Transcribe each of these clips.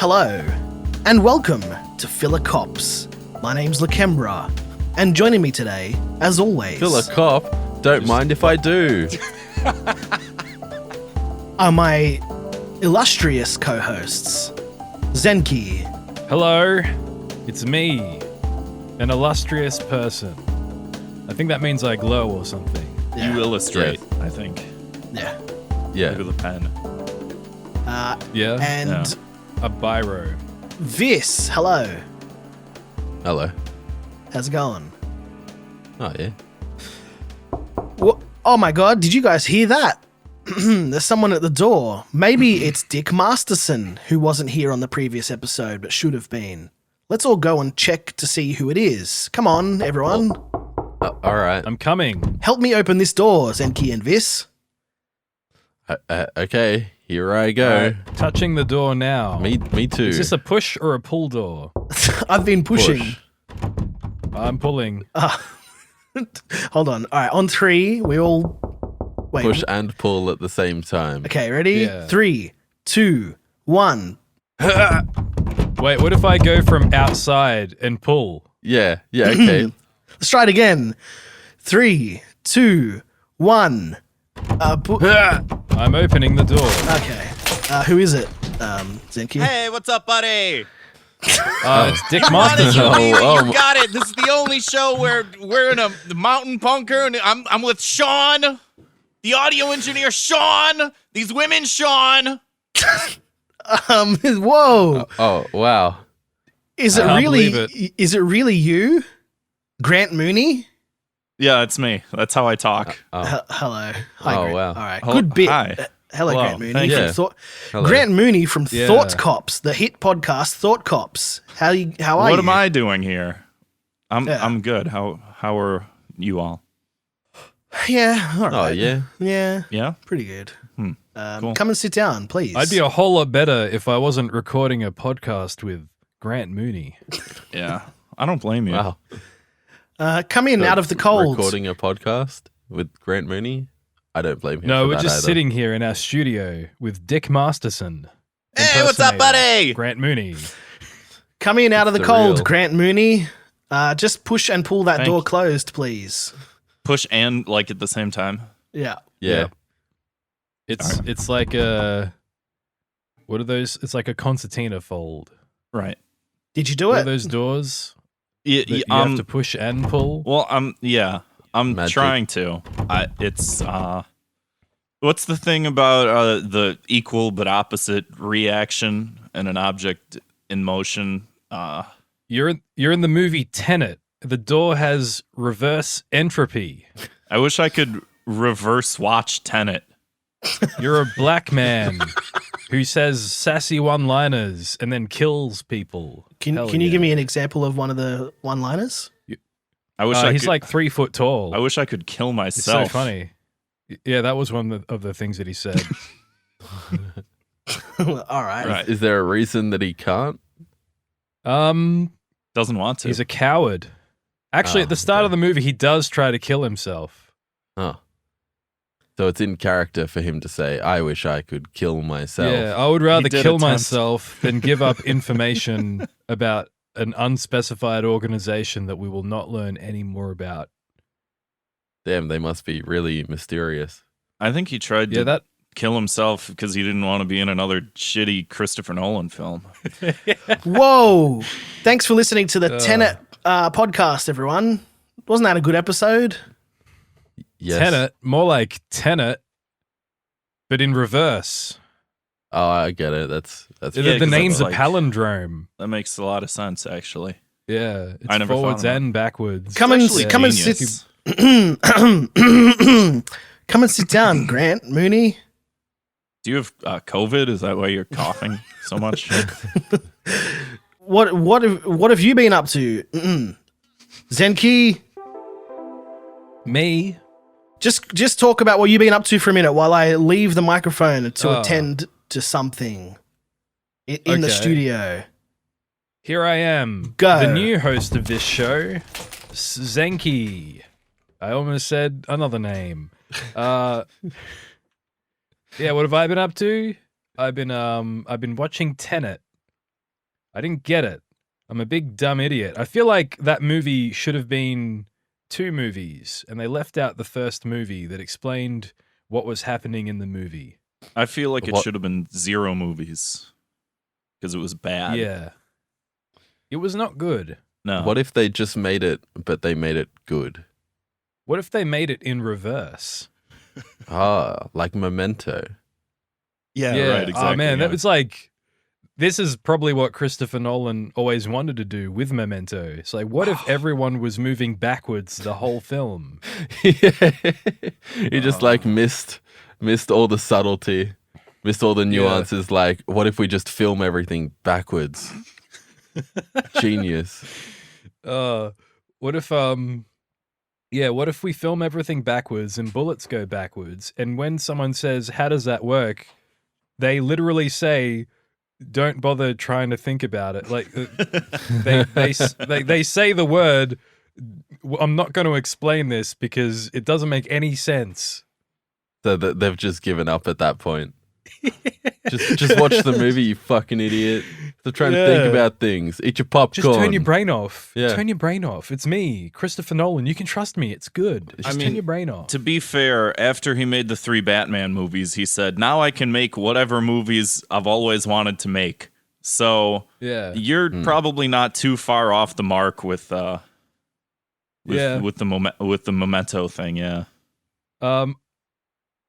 Hello, and welcome to Filler Cops. My name's Lakembra, and joining me today, as always, Filler Cop? Don't mind if I do. are my illustrious co-hosts, Zenki, Hello, it's me, an illustrious person. I think that means I glow or something. Yeah. You illustrate, I think. Yeah, Yeah. With a pen. Yeah? and A biro. Vis. Hello, Hello. how's it going? Oh, yeah. Oh my god, did you guys hear that? There's someone at the door. Maybe it's Dick Masterson, who wasn't here on the previous episode but should have been. Let's all go and check to see who it is. Come on, everyone. All right. I'm coming. Help me open this door, Zenki and Vis. Okay, here I go. Alright, touching the door now. Me too. Is this a push or a pull door? I've been pushing. Push. I'm pulling. Hold on. All right, on three, we all... Wait. Push and pull at the same time. Okay, ready? Yeah. 3, 2, 1. Wait, what if I go from outside and pull? Yeah, okay. Let's try it again. 3, 2, 1. I'm opening the door. Okay. Who is it, Zenki? Hey, what's up, buddy? It's Dick You Masterson. you got it. This is the only show where we're in a mountain punker, and I'm with Sean, the audio engineer, Sean. These women, Sean. Whoa. Oh, wow. Is it can't really believe is it really you? Grant Mooney? Yeah, it's me. That's how I talk. Oh, Hello. Hi, Oh, Grant. wow. All right. Hello- Good bit. hi. Hello, Hello. Grant Mooney. Thank from you. Hello. Grant Mooney from Yeah. Thought Cops, the hit podcast Thought Cops. How are you? What am I doing here? Yeah. I'm good. How are you all? Yeah. All right. oh, yeah. Yeah. Yeah. Pretty good. Cool. Come and sit down, please. I'd be a whole lot better if I wasn't recording a podcast with Grant Mooney. Yeah. I don't blame you. Wow. Come in out of the cold. Recording a podcast with Grant Mooney? I don't blame him. No, for we're that just either. sitting here in our studio with Dick Masterson. Hey, what's up, buddy? Grant Mooney. Come in out of the It's cold, surreal. Grant Mooney. Just push and pull that Thank door you. closed, please. Push and like at the same time. Yeah. Yeah. It's like a what are those? It's like a concertina fold. Right. Did you do What are it? those doors? Yeah. That you have to push and pull. Well, I'm Magic. trying to. It's what's the thing about the equal but opposite reaction in an object in motion? You're in the movie Tenant. The door has reverse entropy. I wish I could reverse watch Tenet. You're a black man who says sassy one-liners and then kills people. Can Hell you yeah. give me an example of one of the one-liners? I wish I he's could, like 3 foot tall. I wish I could kill It's myself. so funny. Yeah, that was one of the things that he said. All right. Right. Is there a reason that he can't? Doesn't want to. He's a coward. Actually, Oh, at the start okay. of the movie, he does try to kill himself. Oh. So it's in character for him to say, I wish I could kill myself. Yeah, I would rather did kill attempt. myself than give up information about an unspecified organization that we will not learn any more about. Damn, they must be really mysterious. I think he tried Yeah, to that kill himself because he didn't want to be in another shitty Christopher Nolan film. Whoa. Thanks for listening to the Tenet podcast, everyone. Wasn't that a good episode? Yes. Tenet, more like Tenet, but in reverse. Oh, I get it. That's The, Yeah, the 'cause name's it's a like- palindrome. That makes a lot of sense, actually. Yeah, it's I never thought forwards about it. and backwards. Come and actually come and genius. sit. Come and sit down, Grant Mooney. Do you have COVID? Is that why you're coughing so much? What have you been up to? Zenki, Me? just talk about what you've been up to for a minute while I leave the microphone to Oh. attend to something in the Okay. studio. Here I am, Go. the new host of this show, Zenki. I almost said another name. Yeah, what have I been up to? I've been watching Tenet. I didn't get it. I'm a big dumb idiot. I feel like that movie should have been 2 movies, and they left out the first movie that explained what was happening in the movie. I feel like it What- should have been 0 movies because it was bad. Yeah. It was not good. No. What if they just made it, but they made it good? What if they made it in reverse? Like Memento. Yeah, right. Exactly. Oh man, yeah. that was like, this is probably what Christopher Nolan always wanted to do with Memento. It's like, what if everyone was moving backwards the whole film? He just like missed all the subtlety, missed all the nuances. Like, what if we just film everything backwards? Genius. What if what if we film everything backwards and bullets go backwards, and when someone says, "How does that work?" they literally say, "Don't bother trying to think about it." Like they say the word, "I'm not going to explain this because it doesn't make any sense." So they've just given up at that point. Just watch the movie, you fucking idiot. Stop trying to think about things. Eat your popcorn. Just turn your brain off. Yeah. Turn your brain off. It's me, Christopher Nolan. You can trust me. It's good. Just turn your brain off. To be fair, after he made the 3 Batman movies, he said, "Now I can make whatever movies I've always wanted to make." So Yeah. you're probably not too far off the mark with the Memento thing. Yeah.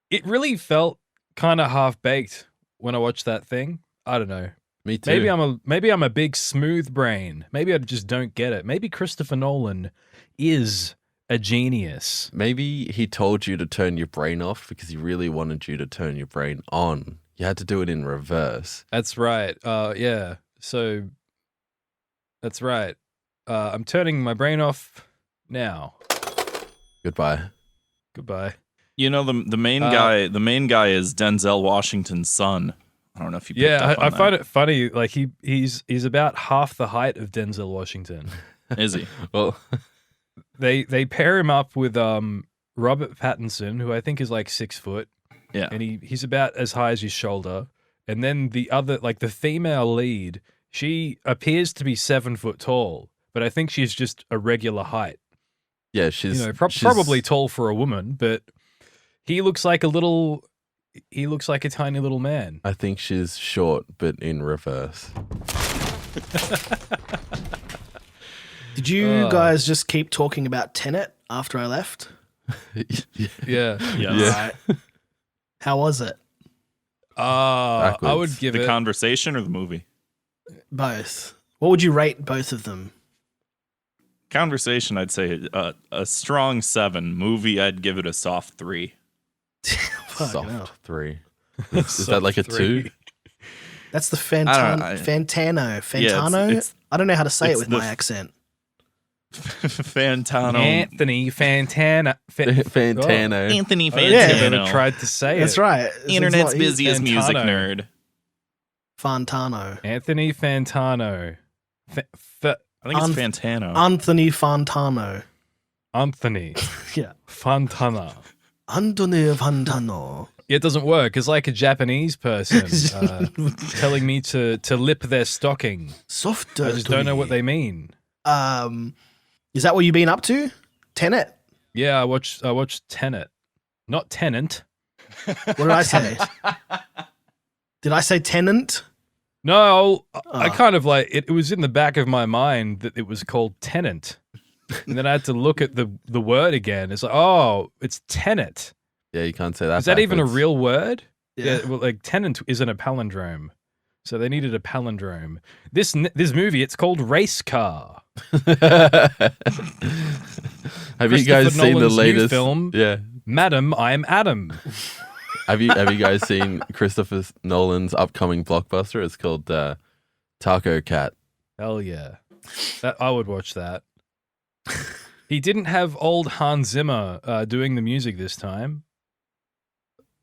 It really felt kind of half baked when I watched that thing. I don't know. Me too. Maybe I'm a big smooth brain. Maybe I just don't get it. Maybe Christopher Nolan is a genius. Maybe he told you to turn your brain off because he really wanted you to turn your brain on. You had to do it in reverse. That's right. Yeah. So that's right. I'm turning my brain off now. Goodbye. Goodbye. You know, the main guy is Denzel Washington's son. I don't know if you picked up on I that. find it funny. Like he's about half the height of Denzel Washington. Is he? Well, They pair him up with Robert Pattinson, who I think is like 6 foot. Yeah. And he's about as high as his shoulder. And then the other, like the female lead, she appears to be 7 foot tall, but I think she's just a regular height. yeah, she's Probably tall for a woman, but he looks like a tiny little man. I think she's short, but in reverse. Did you guys just keep talking about Tenet after I left? Yeah. Yes. Right. How was it? I would Backwards. give The it conversation or the movie? Both. What would you rate both of them? Conversation, I'd say a strong 7. Movie, I'd give it a soft 3. Fuck, Soft no. 3. Is that like a 2? That's the I don't know, Fantano. Yeah, it's- I don't know how to say it it's with the my accent. Fantano. Anthony Fantana. Fantano. Anthony yeah. Fantano. I tried to say That's it. right. Internet's It's not- busiest music Fantano. nerd. Fantano. Anthony Fantano. I think it's Fantano. Anthony Fantano. Anthony Yeah. Fantana. Anthony Fantano. It doesn't work. It's like a Japanese person telling me to lip their stocking. Soft. I just don't know what they mean. Is that what you've been up to? Tenet? Yeah, I watched Tenet, not Tenant. What did I say? Did I say Tenant? No, I kind of like it was in the back of my mind that it was called Tenant, and then I had to look at the word again. It's like, oh, it's Tenet. Yeah, you can't say that. Is that even a backwards. real word? Yeah. Well, like Tenant isn't a palindrome, so they needed a palindrome. This movie, it's called Race Car. Have you guys Christopher seen the Nolan's new latest film? Yeah. Madam, I'm Adam. Have you guys seen Christopher Nolan's upcoming blockbuster? It's called Taco Cat. Hell yeah, I would watch that. He didn't have old Hans Zimmer doing the music this time.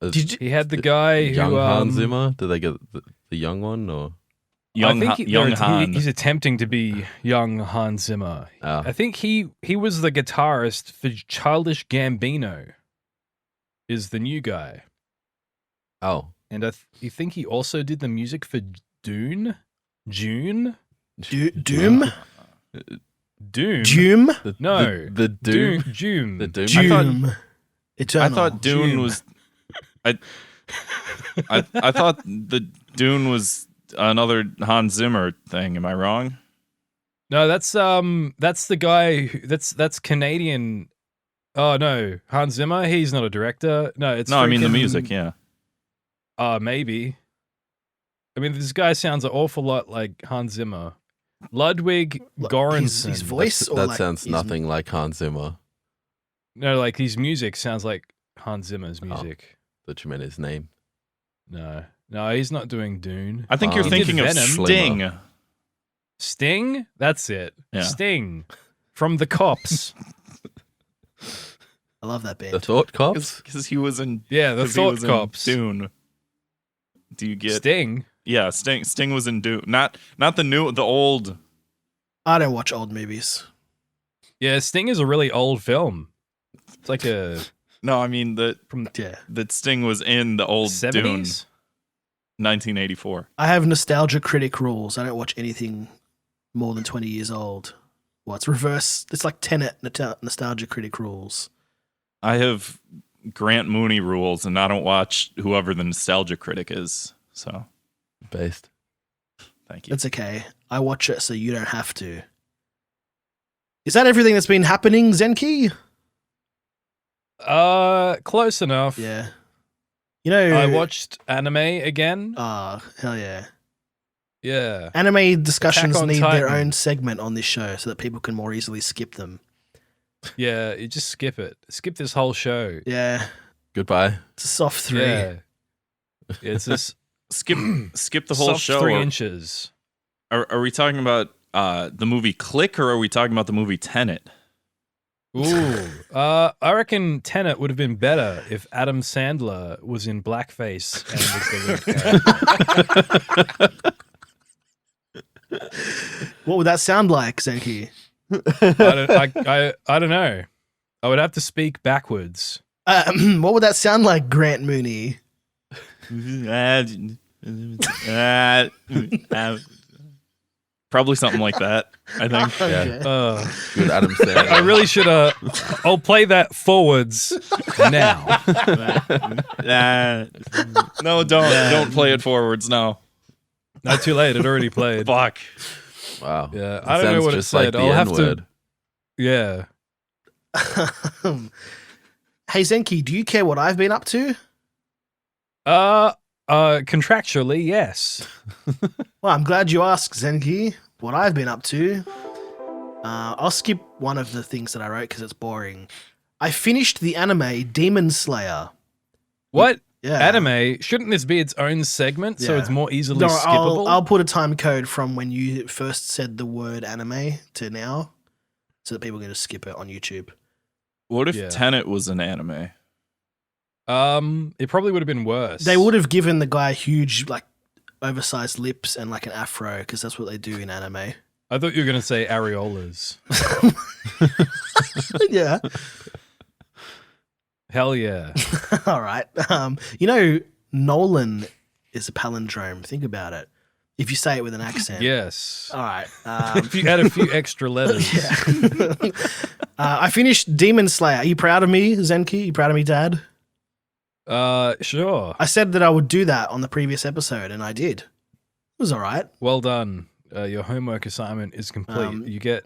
Did you? He had the guy Young who Hans Zimmer? Did they get the young one or? Young, I think young Han. he's attempting to be young Hans Zimmer. Oh. I think he was the guitarist for Childish Gambino. Is the new guy, Oh, and you think he also did the music for June. Doom? Doom. Doom? No. The Doom. Doom. The Doom. Doom. I Eternal. thought Dune Doom. was. I thought the Dune was another Hans Zimmer thing. Am I wrong? No, that's the guy. That's Canadian. Oh no, Hans Zimmer. He's not a director. No, it's No, I mean the freaking- music. Yeah. Maybe. I mean, this guy sounds an awful lot like Hans Zimmer. Ludwig Göransson. His voice, or That like sounds his- nothing like Hans Zimmer. No, like his music sounds like Hans Zimmer's Oh. music. That you meant his name. No, he's not doing Dune. I think you're He did thinking of Venom. Sting. Sting? That's it. Yeah. Sting from the Cops. I love that The band. Thought Cops? Because he was in. Yeah, the 'cause he Thought was in Cops. Dune. Do you get? Sting. Yeah, Sting was in Dune. Not the old. I don't watch old movies. Yeah, Sting is a really old film. It's like a No, I mean Yeah. that Sting was in the old Dune, 70s. 1984. I have nostalgia critic rules. I don't watch anything more than 20 years old. Well, it's reverse. It's like Tenant nostalgia critic rules. I have Grant Mooney rules, and I don't watch whoever the nostalgia critic is. So Based. thank you. It's okay. I watch it so you don't have to. Is that everything that's been happening, Zenki? Close enough. Yeah. You know, I watched anime again. Ah, hell yeah. Yeah. Anime discussions Attack on need their Titan. own segment on this show so that people can more easily skip them. Yeah, you just skip it. Skip this whole show. Yeah. Goodbye. It's a soft 3. Yeah. It's just Skip the whole soft show. 3 or- inches. Are we talking about the movie Click, or are we talking about the movie Tenet? Ooh. I reckon Tenet would have been better if Adam Sandler was in blackface and was the lead character. What would that sound like, Zenki? I don't know. I would have to speak backwards. What would that sound like, Grant Mooney? Probably something like that, I think. Okay. Good Adam Sandler. I really should I'll play that forwards now. No, don't play it forwards. No. Not too late. It already played. Fuck. Wow. Yeah, That I don't know sounds what it just like said. the I'll have to. N-word. Yeah. Hey, Zenki, do you care what I've been up to? Contractually, yes. Well, I'm glad you asked, Zenki. What I've been up to. I'll skip one of the things that I wrote because it's boring. I finished the anime Demon Slayer. What? Yeah. Anime? Shouldn't this be its own segment so Yeah. it's more easily No, skippable? I'll put a time code from when you first said the word anime to now so that people can just skip it on YouTube. What if Yeah. Tenet was an anime? It probably would have been worse. They would have given the guy huge, like, oversized lips and, like, an afro because that's what they do in anime. I thought you were going to say areolas. Yeah. Hell yeah. All right. You know, Nolan is a palindrome. Think about it. If you say it with an accent. Yes. All right. If you add a few extra letters. Yeah. I finished Demon Slayer. Are you proud of me, Zenki? You proud of me, Dad? Sure. I said that I would do that on the previous episode, and I did. It was all right. Well done. Your homework assignment is complete. You get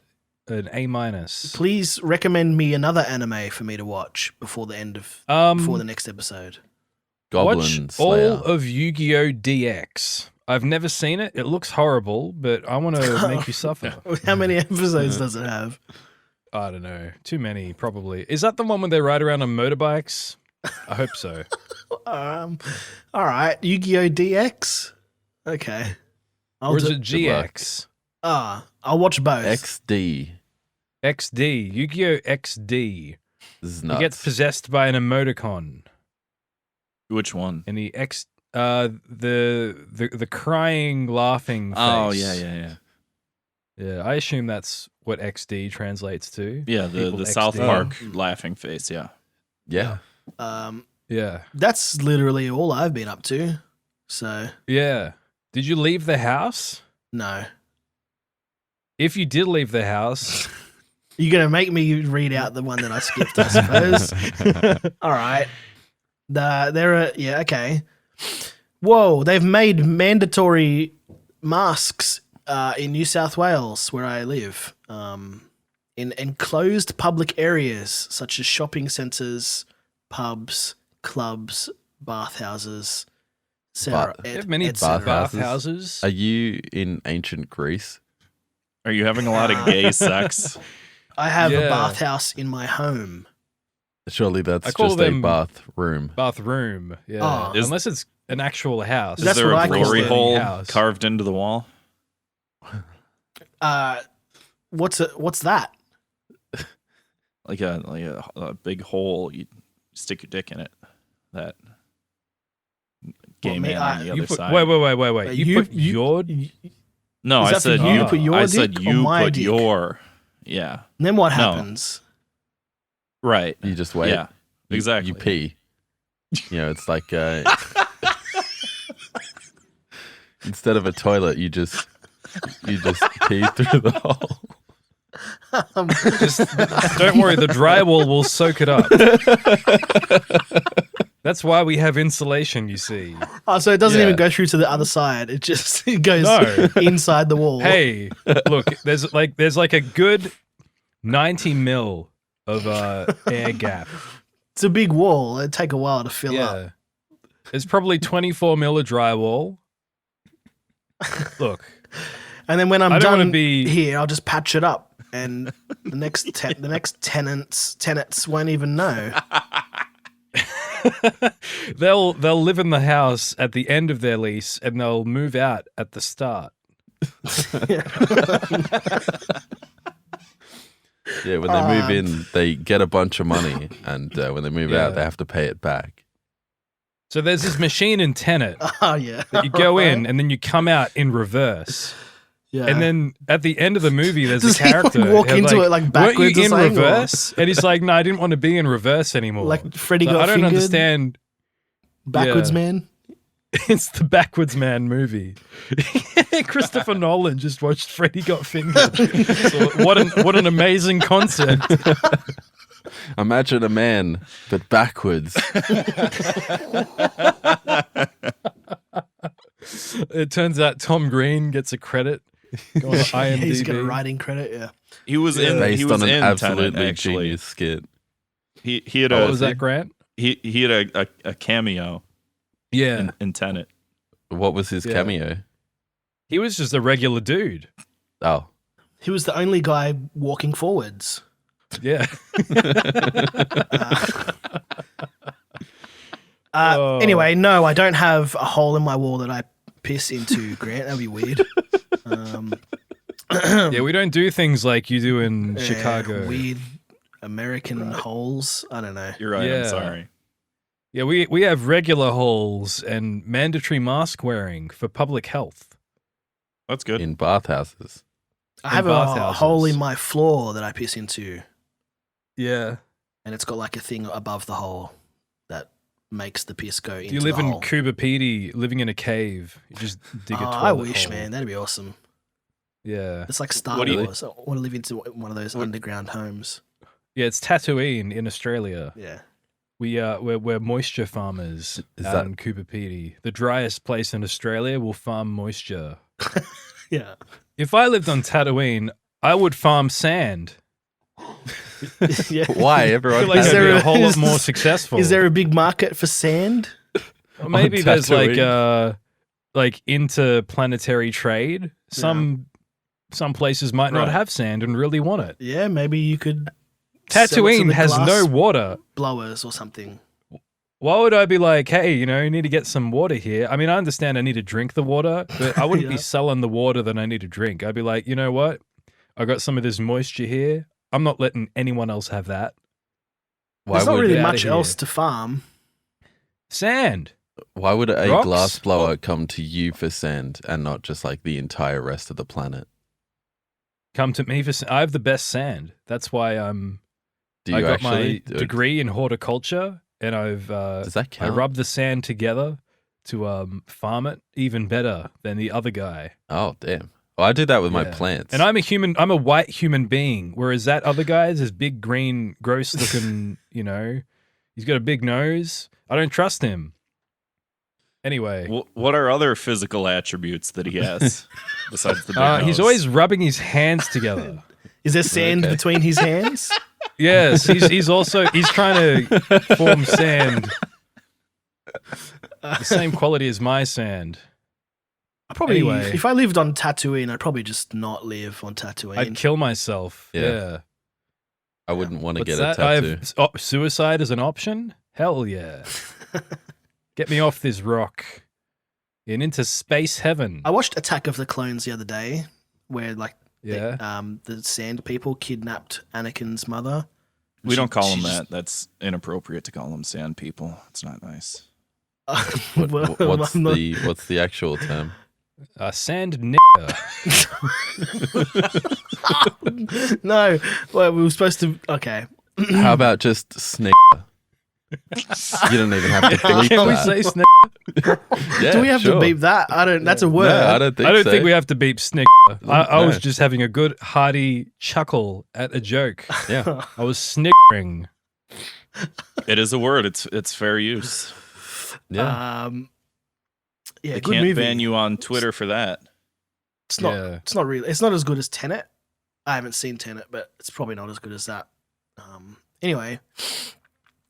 an A-. Please recommend me another anime for me to watch before the end of before the next episode. Goblin Watch Slayer. all of Yu-Gi-Oh! DX. I've never seen it. It looks horrible, but I want to make you suffer. How many episodes does it have? I don't know. Too many, probably. Is that the one where they ride around on motorbikes? I hope so. All right, Yu-Gi-Oh! DX. Okay. Or is do- it GX? I'll watch both. XD. XD. Yu-Gi-Oh! XD. This is He nuts. gets possessed by an emoticon. Which one? And he the crying, laughing face. Oh, yeah. Yeah, I assume that's what XD translates to. Yeah, People the South XD. Park laughing face, yeah. Yeah. Yeah. That's literally all I've been up to. So Yeah. Did you leave the house? no. if you did leave the house, You're gonna make me read out the one that I skipped, I suppose. All right. Okay. Whoa, they've made mandatory masks in New South Wales, where I live, in enclosed public areas such as shopping centres, pubs, clubs, bathhouses, etc. they have many Bathhouses. bathhouses. Are you in ancient Greece? Are you having a lot of gay sex? I have a Yeah. bathhouse in my home. Surely I that's call just a them- bathroom. Bathroom, yeah. Oh. Unless it's an actual house. Is That's there what a I call glory it. hole House. carved into the wall? What's that? Like a big hole. You stick your dick in it. That gay Well, man on the You other put, side. wait. You put your. No, Is I that for said you you to put your I dick said or you my put dick? your. Yeah. And then what No. happens? Right. You just wait. Yeah. You- Exactly. You pee. It's like instead of a toilet, you just pee through the hole. Just don't worry, the drywall will soak it up. That's why we have insulation, you see. Oh, so it doesn't Yeah. even go through to the other side. It just it goes No. inside the wall. Hey, look, there's like a good 90 mil of air gap. It's a big wall. It'd take a while to fill Yeah. up. There's probably 24 mil of drywall. Look, And then when I'm I don't wanna done be- here, I'll just patch it up, and the next tenants won't even know. they'll live in the house at the end of their lease and they'll move out at the start. Yeah, when they move in, they get a bunch of money, and when they move Yeah. out, they have to pay it back. So there's this machine in Tenant Oh yeah. that you go in and then you come out in reverse. Yeah. And then at the end of the movie, there's Does a he, character walk who's into it like "Weren't backwards you or in something, or- reverse?" And he's like, "No, I didn't want to be in reverse anymore." like Freddy So got I don't fingered? understand. Backwards Yeah. man. It's the Backwards Man movie. Christopher Nolan just watched Freddy Got Fingered. So what an amazing concept. Imagine a man, but backwards. It turns out Tom Green gets a credit. Go on IMDb. He's got a writing credit. Yeah. He was in. Based he was on an in absolutely Tenant, actually. genius skit. He had What a was that, Grant? he had a cameo Yeah. in Tenant. What was his Yeah. cameo? He was just a regular dude. Oh, He was the only guy walking forwards. Yeah. Oh. Anyway, no, I don't have a hole in my wall that I piss into, Grant. That'd be weird. Yeah, we don't do things like you do in Yeah, Chicago. Weird American holes. I don't know. You're right. Yeah. I'm sorry. Yeah, we have regular holes and mandatory mask wearing for public health. That's good. in bathhouses. I have a bathhouses. hole in my floor that I piss into, Yeah. and it's got like a thing above the hole that makes the piss go into Do you live the in hole. Cuba Pedy, living in a cave? You just dig a toilet I wish, hole. man. That'd be awesome. Yeah. It's like Star What do you- Wars. I want to live into one of those underground homes. Yeah, it's Tatooine in Australia. Yeah. We're moisture farmers Is out that- in Cuba Pedy. The driest place in Australia will farm moisture. Yeah. If I lived on Tatooine, I would farm sand. Yeah. Why I everyone? feel like Is I'd there be a a- whole lot is- more successful. Is there a big market for sand? Or maybe on there's Tatooine? like interplanetary trade. Some places might not Right. have sand and really want it. Yeah, maybe you could. sell it to Tatooine the has glass no water. blowers or something. Why would I be like, hey, you need to get some water here? I mean, I understand I need to drink the water, but I wouldn't Yeah. be selling the water that I need to drink. I'd be like, you know what? I got some of this moisture here. I'm not letting anyone else have that. Why There's not would really get outta much here. else to farm. Sand. why would a Rocks? glass blower come to you for sand and not just like the entire rest of the planet? Come to me for I have the best sand. That's why Do you I got actually? my degree in horticulture, and I've Does that I count? rubbed the sand together to farm it even better than the other guy. Oh damn! Oh, I do that with my Yeah. plants. And I'm a white human being, whereas that other guy is this big green, gross looking, he's got a big nose. I don't trust him. Anyway. What are other physical attributes that he has besides the big nose? He's always rubbing his hands together. Is there sand between his hands? Yes, he's trying to form sand. The same quality as my sand. Anyway. If I lived on Tatooine, I'd probably just not live on Tatooine. I'd kill myself. Yeah. I wouldn't want to What's get a that? I tattoo. have suicide as an option? Hell yeah. Get me off this rock and into space heaven. I watched Attack of the Clones the other day, where Yeah. the Sand people kidnapped Anakin's mother. We don't call them She's- that. That's inappropriate to call them sand people. It's not nice. Well, What's I'm not- the actual term? Sand nigger. No, well, we were supposed to. Okay, How about just snake? You don't even have to bleep Can we that. say snigger? Yeah, do we have sure. to beep that? I don't. That's a word. No, I don't think I don't so. think we have to beep snigger. I was No. just having a good hearty chuckle at a joke. Yeah. I was sniggering. It is a word. It's fair use. Yeah. Yeah, They good can't movie. ban you on Twitter for that. It's not. Yeah. It's not really. It's not as good as Tenet. I haven't seen Tenet, but it's probably not as good as that. Anyway,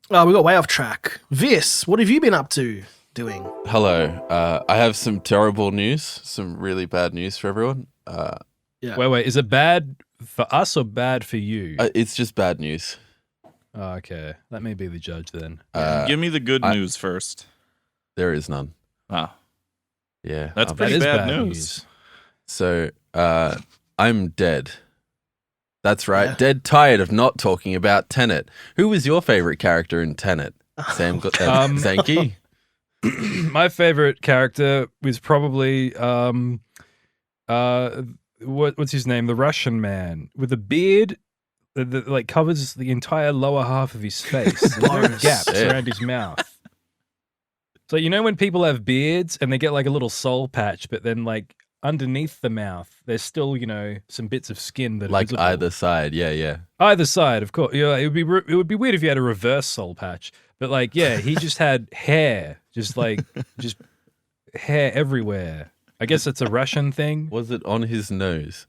we got way off track. Vis, what have you been up to doing? Hello. I have some terrible news. Some really bad news for everyone. Yeah. Wait. Is it bad for us or bad for you? It's just bad news. Oh, okay. Let me be the judge then. Give me the good I- news first. There is none. Wow. Yeah. That's I'm- pretty That is bad news. So, I'm dead. That's right. Yeah. Dead tired of not talking about Tenant. Who was your favorite character in Tenant? Zenki? My favorite character was probably what's his name? The Russian man with a beard that like covers the entire lower half of his face. There's no Boris. gaps Yeah. around his mouth. So you know when people have beards and they get like a little soul patch, but then like underneath the mouth, there's still some bits of skin that are Like visible. either side. Yeah. Either side, of course. Yeah, it would be weird if you had a reverse soul patch, but like, yeah, he just had hair, just hair everywhere. I guess it's a Russian thing. Was it on his nose?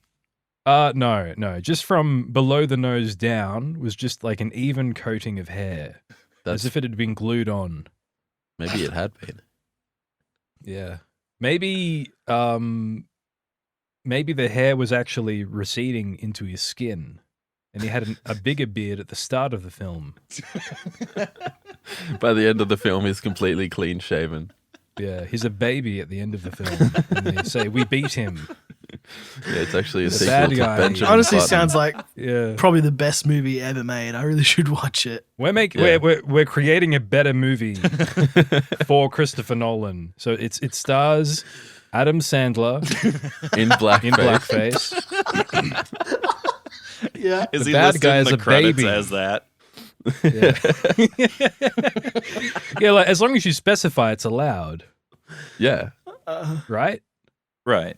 No, just from below the nose down was just like an even coating of hair, That's as if it had been glued on. maybe it had been. Yeah, maybe the hair was actually receding into his skin, and he had a bigger beard at the start of the film. By the end of the film, he's completely clean shaven. Yeah, he's a baby at the end of the film. And they say, we beat him. Yeah, it's actually a The sequel bad to guy. Benjamin Honestly, Button. sounds like Yeah. probably the best movie ever made. I really should watch it. Yeah. We're creating a better movie for Christopher Nolan. So it stars Adam Sandler in blackface. in blackface. Yeah. Is The he bad listed guy in is the a credits baby. as that? Yeah, like as long as you specify it's allowed, Yeah, right? Right.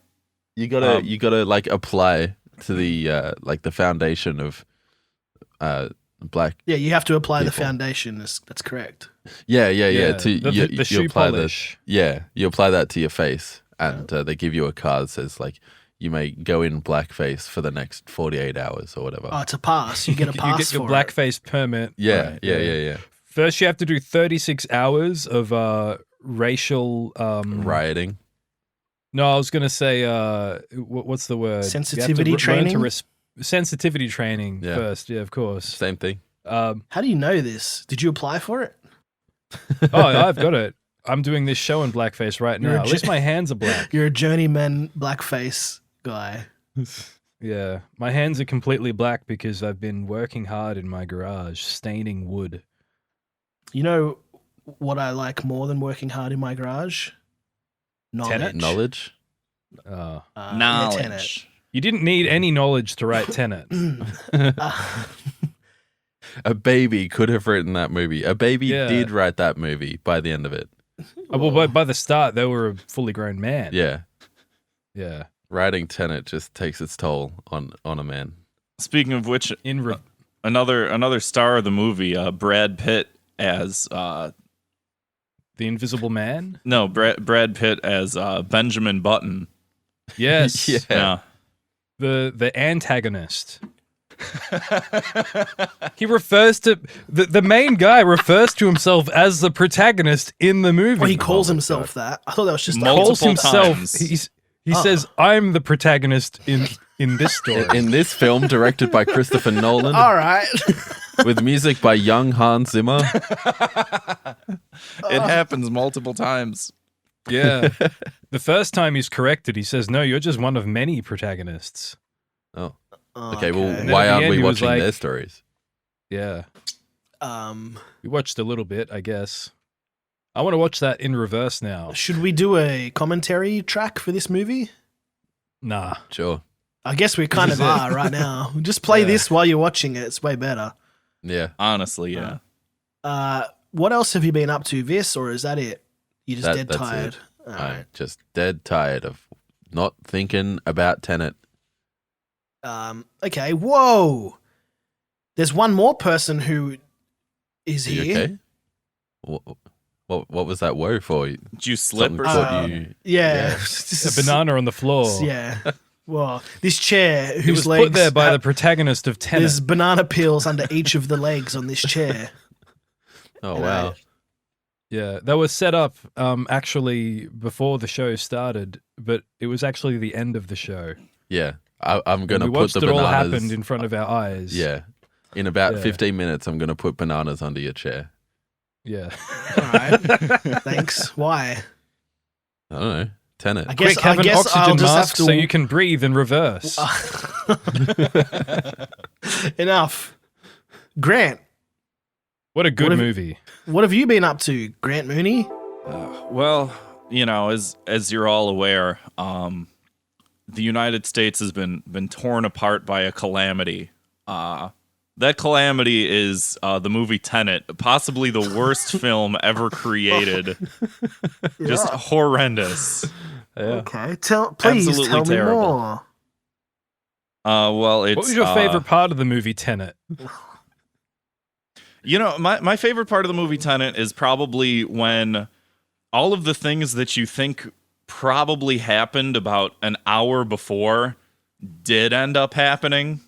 you gotta like apply to the like the foundation of black. Yeah, you have to apply the People. foundation. That's correct. Yeah. To the you shoe apply polish. you apply that to your face, and they give you a card that says like you may go in blackface for the next 48 hours or whatever. Oh, to pass, you get a You pass get your for it. blackface permit. yeah, Right, yeah. First, you have to do 36 hours of racial Rioting. No, I was gonna say, what's the word? Sensitivity you have to learn to training? sensitivity training Yeah. first. Yeah, of course. Same thing. How do you know this? Did you apply for it? Oh, I've got it. I'm doing this show in blackface right You're now. a At least my hands are black. You're a journeyman blackface guy. Yeah, my hands are completely black because I've been working hard in my garage staining wood. You know what I like more than working hard in my garage? Knowledge. Tenet? Knowledge. Uh, Yeah, Tenet. Knowledge. you didn't need any knowledge to write Tenet. A baby could have written that movie. A baby Yeah. did write that movie by the end of it. Well, by the start, they were a fully grown man. Yeah. Yeah. Writing Tenant just takes its toll on a man. Speaking of which, another star of the movie, Brad Pitt as The Invisible Man? no Brad Pitt as Benjamin Button. Yes. Yeah. The antagonist. He refers to the main guy refers to himself as the protagonist in the movie. Well, he calls himself that. I thought that was just Multiple calls himself. times. He says, "I'm the protagonist in this story." In this film, directed by Christopher Nolan, All right. with music by young Hans Zimmer. It happens multiple times. Yeah. The first time he's corrected, he says, "No, you're just one of many protagonists." Oh, okay. Well, then why at the aren't end we he was watching like- their stories? Yeah. Um, We watched a little bit, I guess. I want to watch that in reverse now. should we do a commentary track for this movie? Nah. Sure. I guess we kind of are right now. Just play Yeah. this while you're watching it. It's way better. Yeah. Honestly, yeah. What else have you been up to, Vis, or is that it? You're just dead That's tired. it. All I'm right. just dead tired of not thinking about Tenet. Okay. Whoa. There's one more person who is Are you here. okay? What was that woe for? Did you slip Something or caught something? you. Yeah. A banana on the floor. Yeah. Well, this chair It whose was legs put there by the have- protagonist of Tenant. there's banana peels under each of the legs on this chair. Oh And wow. Yeah, they were set up actually before the show started, but it was actually the end of the show. Yeah. I'm And gonna we put watched the it all bananas. happened in front of our eyes. Yeah. In about Yeah. 15 minutes, I'm gonna put bananas under your chair. Yeah. All right. Thanks. Why? I don't know. Tenet. I guess Quick, have I an guess I'll oxygen just have mask to so you can breathe in reverse. Enough. Grant, What a good what have- movie. what have you been up to, Grant Mooney? Well, as you're all aware, the United States has been torn apart by a calamity. That calamity is the movie Tenet, possibly the worst film ever created. Just horrendous. Okay. Please Absolutely tell me terrible. more. Well, it's What was your favorite part of the movie Tenet? My favorite part of the movie Tenet is probably when all of the things that you think probably happened about an hour before did end up happening.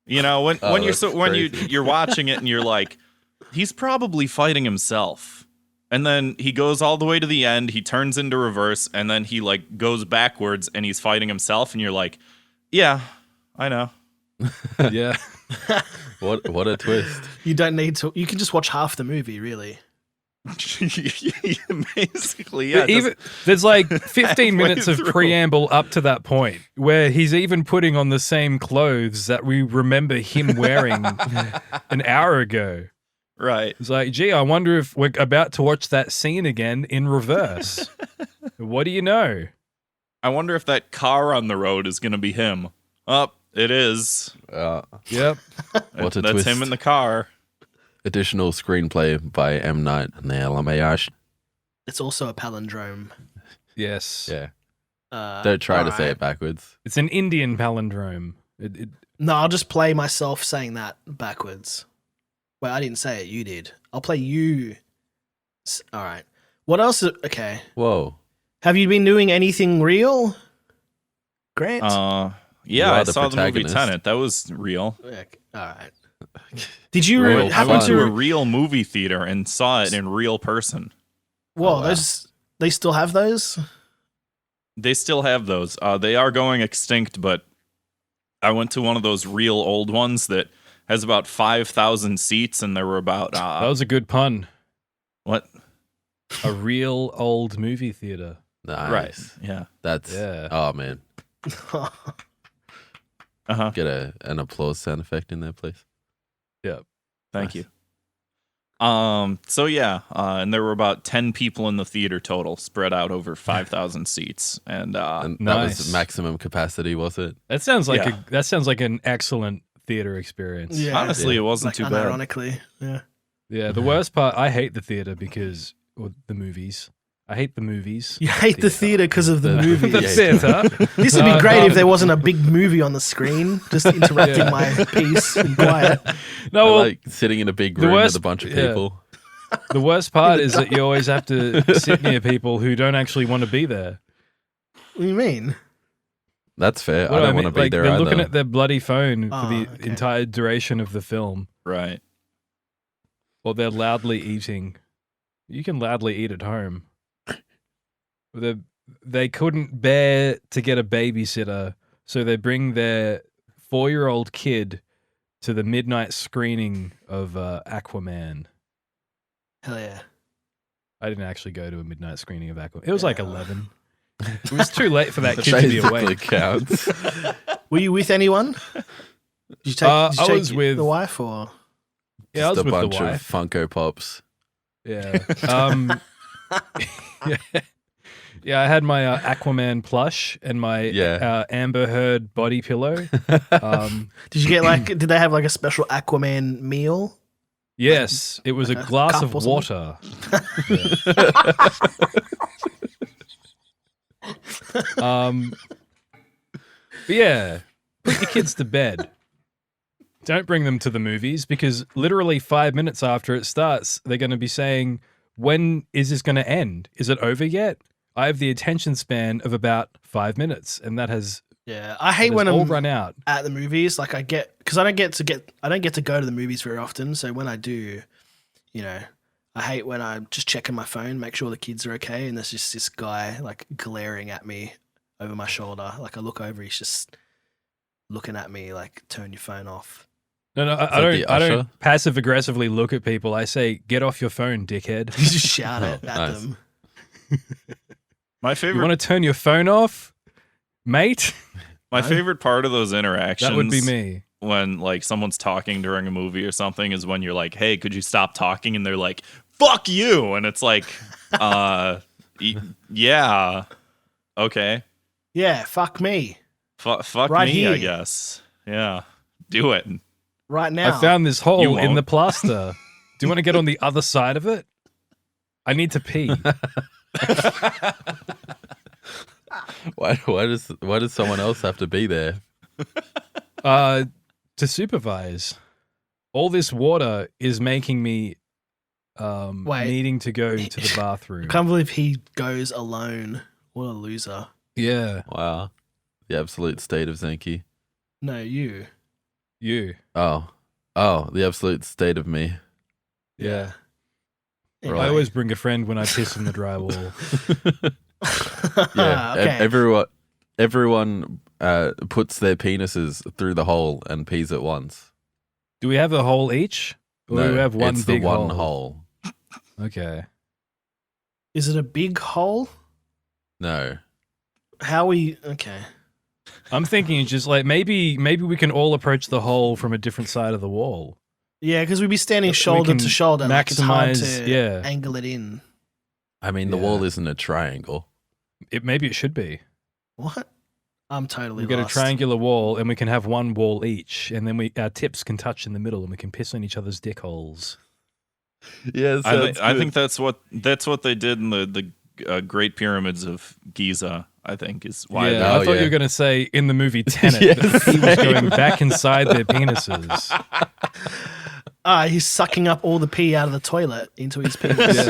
When that's crazy. you're watching it and you're like, he's probably fighting himself. And then he goes all the way to the end, he turns into reverse, and then he like goes backwards and he's fighting himself, and you're like, yeah, I know. Yeah. What a twist. You don't need to. You can just watch half the movie, really. Basically, yeah. Even, there's like 15 halfway minutes of through. preamble up to that point where he's even putting on the same clothes that we remember him wearing an hour ago. Right. It's like, gee, I wonder if we're about to watch that scene again in reverse. What do you know? I wonder if that car on the road is going to be him. Oh, it is. Yep. What a That's twist. him in the car. Additional screenplay by M. Night Shyamalan. It's also a palindrome. Yes. Yeah. Don't try to say it backwards. It's an Indian palindrome. No, I'll just play myself saying that backwards. Wait, I didn't say it. You did. I'll play you. All right. What else? Okay. Whoa. Have you been doing anything real, Grant? Yeah, You are I the saw the movie protagonist. Tenet. That was real. Okay, all right. Did you Real I happen went fun. to a to? real movie theater and saw it in real person. Well, Oh, wow. those they still have those. They still have those. They are going extinct, but I went to one of those real old ones that has about 5,000 seats, and there were about That was a good pun. what? A real old movie theater. Nice. Right. Yeah. That's Yeah. oh man. Uh-huh. Get an applause sound effect in there, please. Thank Nice. you. So yeah, and there were about 10 people in the theater total, spread out over 5,000 seats, and And that Nice. was maximum capacity, was it? That sounds like Yeah. that sounds like an excellent theater experience. Yeah. honestly, it wasn't Like too bad. unironically, yeah. Yeah, the worst part, I hate the theater because or the movies I hate the movies. You hate the theater because of the movie. The theater. This would be great if there wasn't a big movie on the screen, just interrupting my piece and quiet. No, I well, like sitting in a big room with a bunch of people. the worst part is that you always have to sit near people who don't actually want to be there. What do you mean? That's fair. What I do don't mean? want to be there They're either. looking at their bloody phone for the okay. entire duration of the film, Right. or they're loudly eating. You can loudly eat at home. They couldn't bear to get a babysitter, so they bring their 4-year-old kid to the midnight screening of Aquaman. Hell yeah. I didn't actually go to a midnight screening of Aquaman. It was like 11. It was too late for that kid to be Basically awake. counts. Were you with anyone? Did you take, I was with the wife or? Yeah, I was Just a with bunch the of wife. Funko Pops. Yeah. Yeah, I had my Aquaman plush and my Amber Heard body pillow. Did you get did they have like a special Aquaman meal? Yes, it was a Like a glass cup of or something? water. But yeah, put your kids to bed. Don't bring them to the movies because literally 5 minutes after it starts, they're going to be saying, when is this going to end? Is it over yet? I have the attention span of about 5 minutes, and that has Yeah, I hate that when has all I'm run out. at the movies. Like I don't get to go to the movies very often. So when I do, I hate when I'm just checking my phone, make sure the kids are okay, and there's just this guy like glaring at me over my shoulder. Like I look over, he's just looking at me like, turn your phone off. No, I that the don't usher? passive aggressively look at people. I say, get off your phone, dickhead. You just shout it at Nice. them. My You favorite want to turn your phone off, mate? my favorite part of those interactions That would be me. when like someone's talking during a movie or something is when you're like, "Hey, could you stop talking?" and they're like, "Fuck you." And it's like, yeah. Okay. Yeah, fuck me Fuck Right me, here. I guess. Yeah. Do it. right now. I found this hole You in the won't. plaster. Do you want to get on the other side of it? I need to pee. Why does someone else have to be there? To supervise. All this water is making me Wait. needing to go to the bathroom. I can't believe he goes alone. What a loser. Yeah, Wow. The absolute state of Zenki. No, you. you. Oh, the absolute state of me. Yeah. Anyway. I always bring a friend when I piss in the drywall. Yeah, okay. everyone puts their penises through the hole and pees at once. Do we have a hole each? Or do we have one it's big the one hole? hole. Okay. Is it a big hole? No. How we? Okay. I'm thinking just like maybe we can all approach the hole from a different side of the wall. Yeah, because we'd be standing We shoulder can to shoulder. Like it's hard maximize- to yeah. angle it in. I mean, the Yeah. wall isn't a triangle. Maybe it should be. What? I'm totally We get a lost. triangular wall, and we can have one wall each, and then our tips can touch in the middle, and we can piss on each other's dick holes. Yeah, I think that's what they did in the Great Pyramids of Giza. I think is why. Yeah, they- I thought yeah. you were going to say in the movie Tenant Yeah, that he was same. going back inside their penises. He's sucking up all the pee out of the toilet into his penis.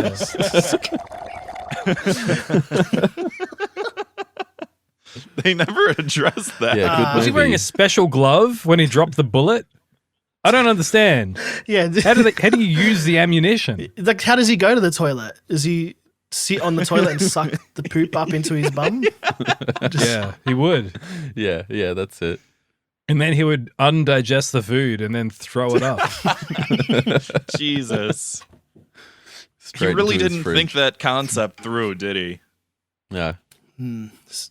They never addressed that. Yeah, good Was he movie. wearing a special glove when he dropped the bullet? I don't understand. Yeah. How do you use the ammunition? Like, how does he go to the toilet? Does he sit on the toilet and suck the poop up into his bum? Yeah, he would. Yeah, that's it. And then he would undigest the food and then throw it up. Jesus. Straight He really into his didn't fridge. think that concept through, did he? Yeah.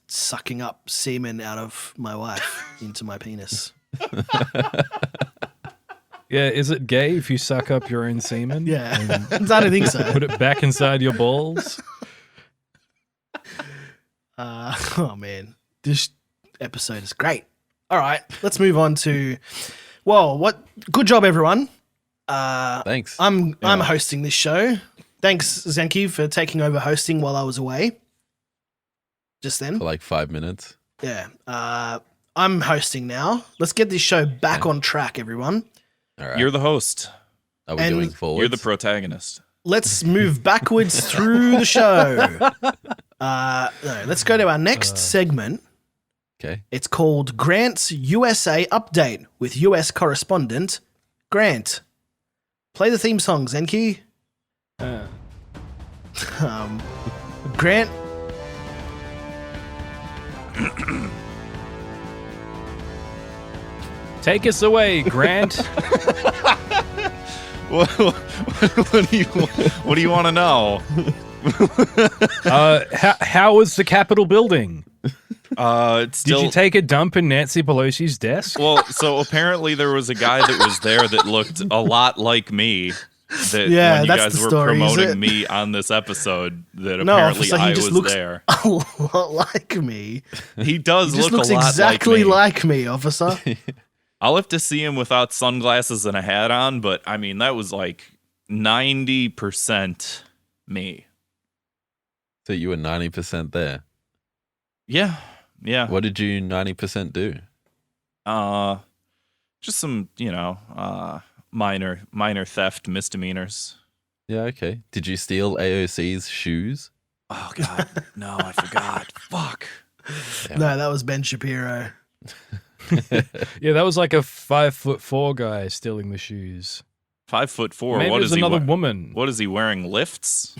Sucking up semen out of my wife into my penis. Yeah, is it gay if you suck up your own semen? Yeah. And I don't think so. put it back inside your balls? Oh, man. This episode is great. All right, let's move on to. Well, what? Good job, everyone. Thanks. I'm hosting this show. Thanks, Zenki, for taking over hosting while I was away. Just then. For like 5 minutes. Yeah. I'm hosting now. Let's get this show back on track, everyone. All right. You're the host. Are we and going forward? You're the protagonist. Let's move backwards through the show. No, let's go to our next segment. Okay. It's called Grant's USA Update with US correspondent Grant. Play the theme song, Zenki. Grant. Take us away, Grant. What do you want to know? How was the Capitol building? It's still, Did you take a dump in Nancy Pelosi's desk? well, so apparently there was a guy that was there that looked a lot like me. That Yeah, when you that's guys the were story, is promoting it? me on this episode, that No, apparently officer, he I just was looks there. a lot like me. He does He just look looks a lot exactly like me. like me, officer. I'll have to see him without sunglasses and a hat on, but I mean that was like 90% me. So you were 90% there. Yeah. What did you 90% do? Just some, minor theft misdemeanors. Yeah, okay. Did you steal AOC's shoes? Oh God, no, I forgot. Fuck. No, that was Ben Shapiro. Yeah, that was like a 5'4" guy stealing the shoes. 5'4". Maybe What it is was he? another woman. What is he wearing? Lifts,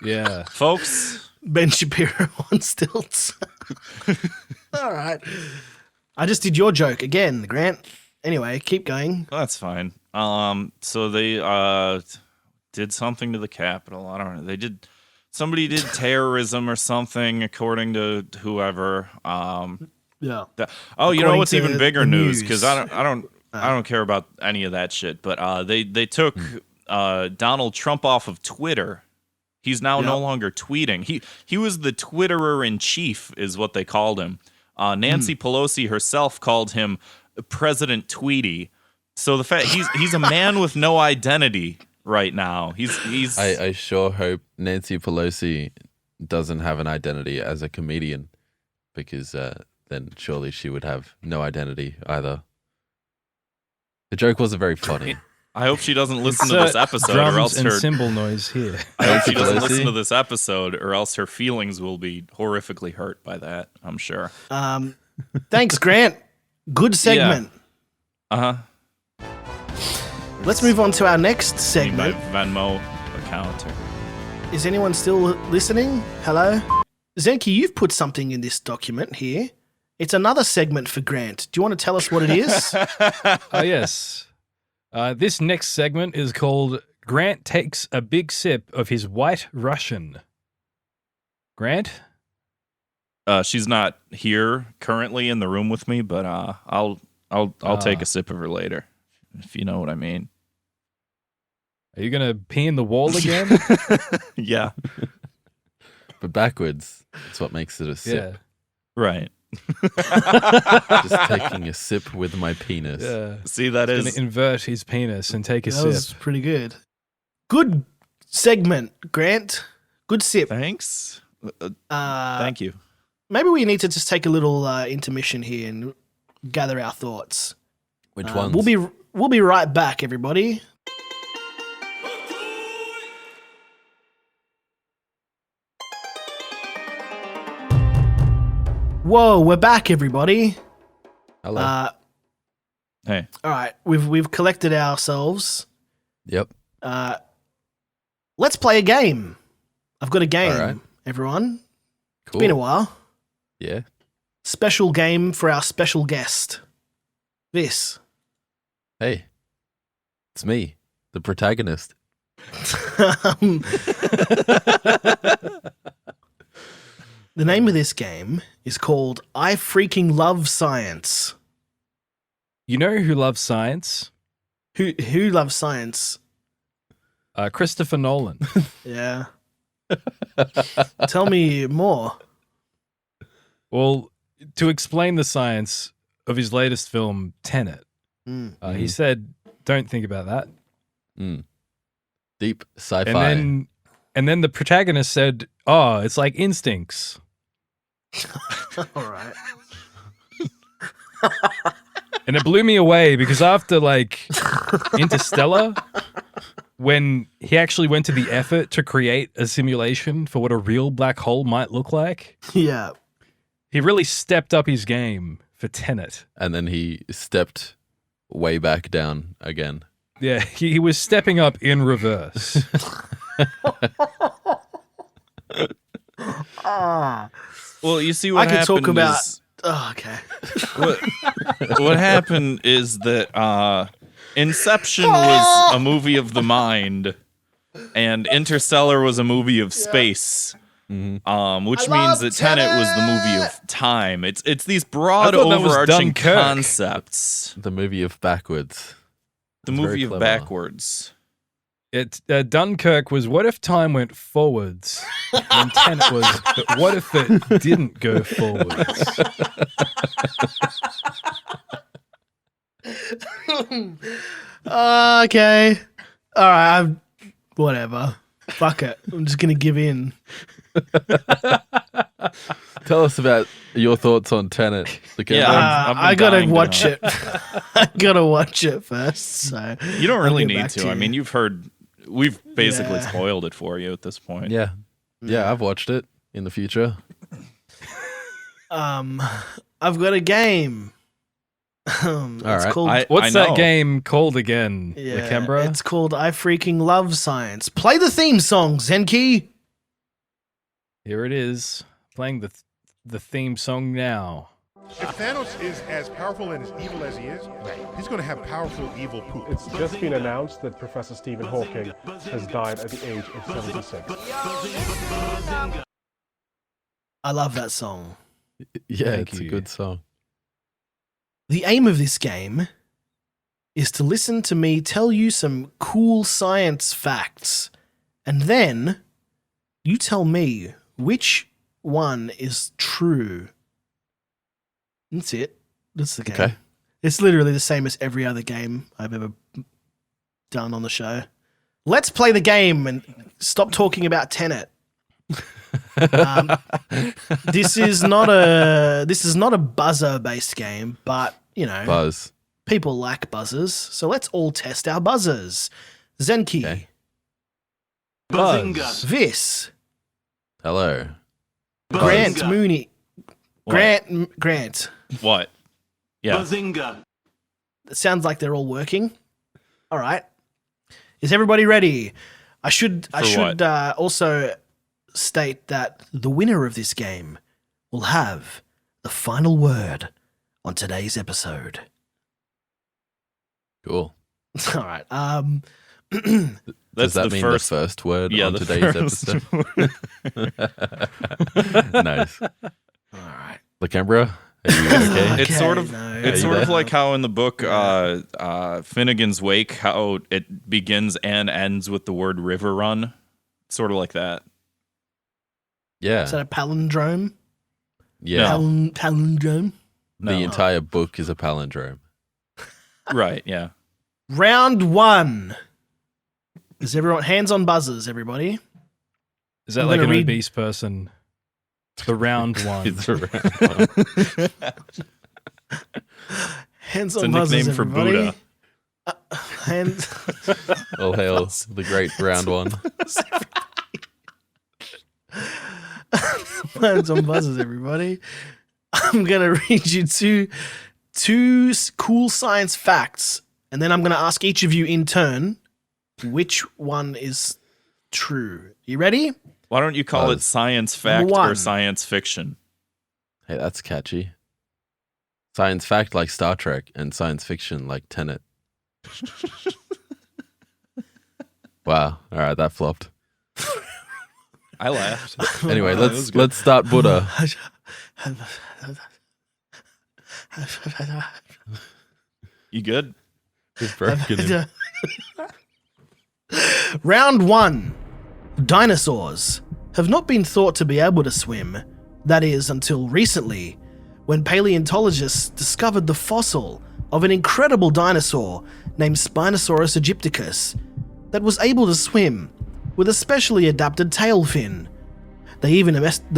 Yeah. folks. Ben Shapiro on stilts. All right. I just did your joke again, Grant. Anyway, keep going. That's fine. So they did something to the Capitol. I don't know. Somebody did terrorism or something, according to whoever. Yeah. You know According what's to even bigger the news? news. Because I don't care about any of that shit. But they took Donald Trump off of Twitter. He's now no longer tweeting. He was the Twitterer in chief, is what they called him. Nancy Pelosi herself called him President Tweety. So the fact he's a man with no identity right now. He's I sure hope Nancy Pelosi doesn't have an identity as a comedian, because then surely she would have no identity either. The joke wasn't very funny. I hope she doesn't listen to this episode, or Drums else and her. cymbal noise here. I hope she doesn't Pelosi. listen to this episode, or else her feelings will be horrifically hurt by that. I'm sure. Thanks, Grant. Good segment. Let's move on to our next Need my segment. Venmo account. Is anyone still listening? Hello? Zenki, you've put something in this document here. It's another segment for Grant. Do you want to tell us what it is? Oh, yes. This next segment is called Grant Takes a Big Sip of His White Russian. Grant? She's not here currently in the room with me, but I'll take a sip of her later, if you know what I mean. Are you going to pee in the wall again? Yeah. But backwards, that's what makes it a sip. Yeah. Right. Just taking a sip with my penis. Yeah. See, that Going is to invert his penis and take a That was sip. pretty good. Good segment, Grant. Good sip. thanks. Thank you. Maybe we need to just take a little intermission here and gather our thoughts. Which ones? We'll be right back, everybody. Whoa, we're back, everybody. Hello. Hey. All right, we've collected ourselves. Yep. Let's play a game. I've got a game, All right. everyone. Cool. It's been a while. Yeah. Special game for our special guest. This. Hey. It's me, the protagonist. The name of this game is called I Freaking Love Science. You know who loves science? Who loves science? Christopher Nolan. Yeah. Tell me more. Well, to explain the science of his latest film, Tenant, Mm. he said, don't think about that. Mm. Deep sci-fi. And then the protagonist said, "Oh, it's like instincts." All right. And it blew me away because after like Interstellar, when he actually went to the effort to create a simulation for what a real black hole might look like, Yeah. he really stepped up his game for Tenet. And then he stepped way back down again. Yeah, he was stepping up in reverse. Well, you see I what could happened talk about. is- Oh, okay. what happened is that Inception was a movie of the mind, and Interstellar was a movie of space. Which I means love that Tenet was the movie Tenet! of time. It's these broad, I thought that was overarching Dunkirk. concepts. The movie of backwards. The It's very movie of clever. backwards. Dunkirk was what if time went forwards, and Tenet was but what if it didn't go forwards? Okay. All right. Whatever. Fuck it. I'm just gonna give in. Tell us about your thoughts on Tenet. Yeah, I've been I gotta dying to watch know. it. I gotta watch it first. So You don't really I'll get need back to. I you. mean, you've heard. We've basically Yeah. spoiled it for you at this point. Yeah. Yeah, I've watched it in the future. I've got a game. It's right. called What's I that know. game called again, yeah, Lakembra? it's called I Freaking Love Science. Play the theme song, Zenki. Here it is, playing the theme song now. If Thanos is as powerful and as evil as he is, he's going to have powerful evil poop. It's just been announced that Professor Stephen Hawking has died at the age of 76. I love that song. Yeah, Thank it's you. a good song. The aim of this game is to listen to me tell you some cool science facts, and then you tell me which one is true. That's it. That's the game. Okay. It's literally the same as every other game I've ever done on the show. Let's play the game and stop talking about Tenet. This is not a buzzer based game, but you know, Buzz. people like buzzers, so let's all test our buzzers. Zenki, Okay. Buzz. Vis, Hello. Grant, Mooney, What? Grant. What? Yeah. It sounds like they're all working. All right. Is everybody ready? I should what? Also state that the winner of this game will have the final word on today's episode. Cool. All right. Does That's that the mean first. the first word yeah, on the today's first episode? Nice. All right. Lakembra, are you okay? It's sort of no. it's you sort of there? like how in the book Finnegan's Wake, how it begins and ends with the word river run. Sort of like that. Yeah. Is that a palindrome? Yeah. Palindrome. The entire book is a palindrome. Right, yeah. Round one. Is everyone hands on buzzers? Everybody. Is that I'm like gonna an read- obese person? The round one. It's around. Hands It's on a buzzers. nickname for everybody. Buddha. Hands. All hail the great round one. Hands on buzzers, everybody. I'm gonna read you two cool science facts, and then I'm gonna ask each of you in turn which one is true. You ready? Why don't you call it Buzz. science fact Number one. or science fiction? Hey, that's catchy. Science fact like Star Trek and science fiction like Tenet. Wow. All right, that flopped. I laughed. Anyway, that was good. let's start Buddha. You good? We've broken him. Round one. Dinosaurs have not been thought to be able to swim. That is, until recently, when paleontologists discovered the fossil of an incredible dinosaur named Spinosaurus aegypticus. that was able to swim with a specially adapted tail fin. They even estimate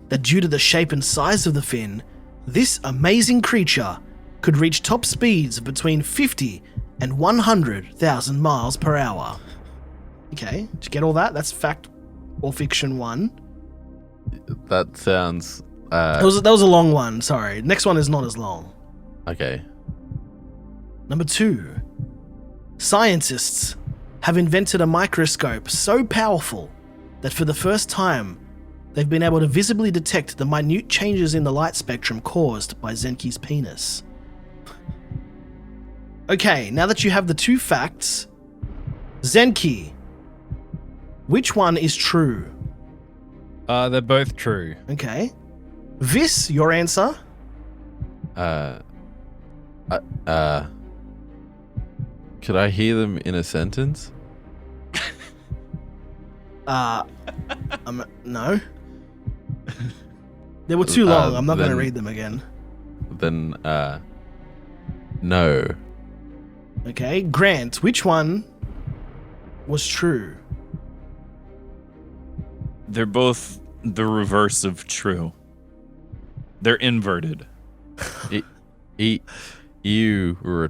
that due to the shape and size of the fin, this amazing creature could reach top speeds of between 50 and 100,000 miles per hour. Okay, did you get all that? That's fact or fiction 1. That sounds. That was a long one, sorry. Next one is not as long. Okay. Number 2. Scientists have invented a microscope so powerful that for the first time, they've been able to visibly detect the minute changes in the light spectrum caused by Zenki's penis. Okay, now that you have the 2 facts, Zenki, which one is true? They're both true. Okay. Vis, your answer? Could I hear them in a sentence? No. They were too long. I'm not going to read them again. Then, no. Okay. Grant, which one was true? They're both the reverse of true. They're inverted. You. All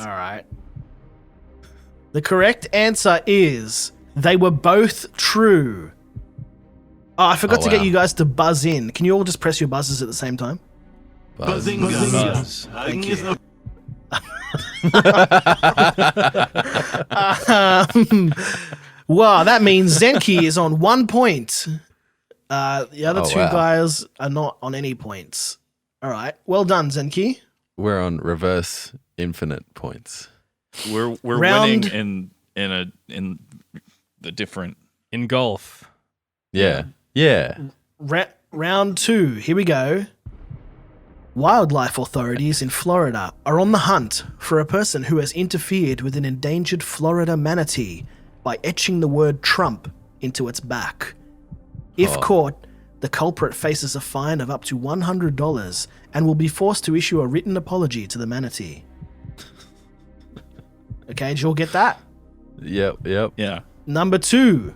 right. The correct answer is they were both true. Oh, I forgot to get you guys to buzz in. Can you all just press your buzzers at the same time? Buzz. Thank you. Wow, that means Zenki is on 1 point. The other 2 guys are not on any points. All right. Well done, Zenki. We're on reverse infinite points. We're Round- winning in the different. In golf. Yeah. Round 2. Here we go. Wildlife authorities in Florida are on the hunt for a person who has interfered with an endangered Florida manatee by etching the word Trump into its back. If caught, the culprit faces a fine of up to $100 and will be forced to issue a written apology to the manatee. Okay, did you all get that? Yep. Yeah. Number 2.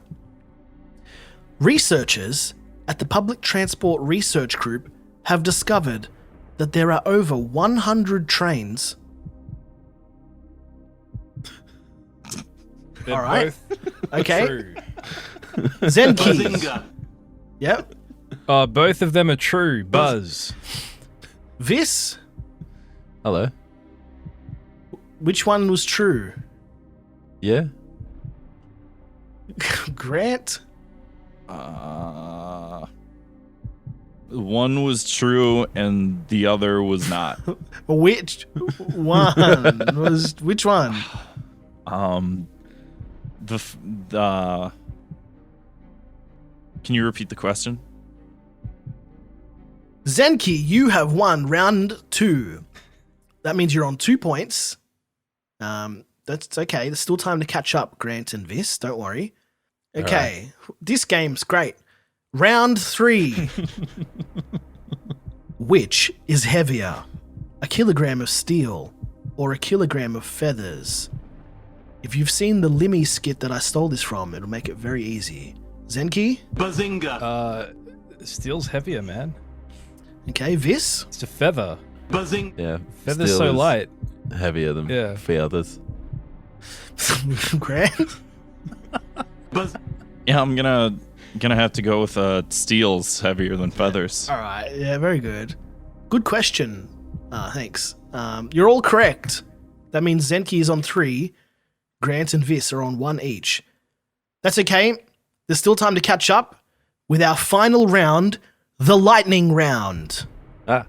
Researchers at the Public Transport Research Group have discovered that there are over 100 trains. They're All right. both Okay. true. Zenki. Yep. Both of them are true. Buzz. Vis, Hello. which one was true? Yeah. Grant? One was true and the other was not. Which one was which one? Can you repeat the question? Zenki, you have won round 2. That means you're on 2 points. That's okay. There's still time to catch up, Grant and Vis. Don't worry. Okay, This game's great. Round 3. Which is heavier? A kilogram of steel or a kilogram of feathers? If you've seen the Limmy skit that I stole this from, it'll make it very easy. Zenki? Steel's heavier, man. Okay, Vis? It's a feather. Yeah. Feather's Steel so is light. Heavier than Yeah. feathers. Grant? Yeah, I'm gonna have to go with steel's heavier than feathers. All right, yeah, very good. Good question. Thanks. You're all correct. That means Zenki is on 3. Grant and Vis are on 1 each. That's okay. There's still time to catch up with our final round, the lightning round. Ah.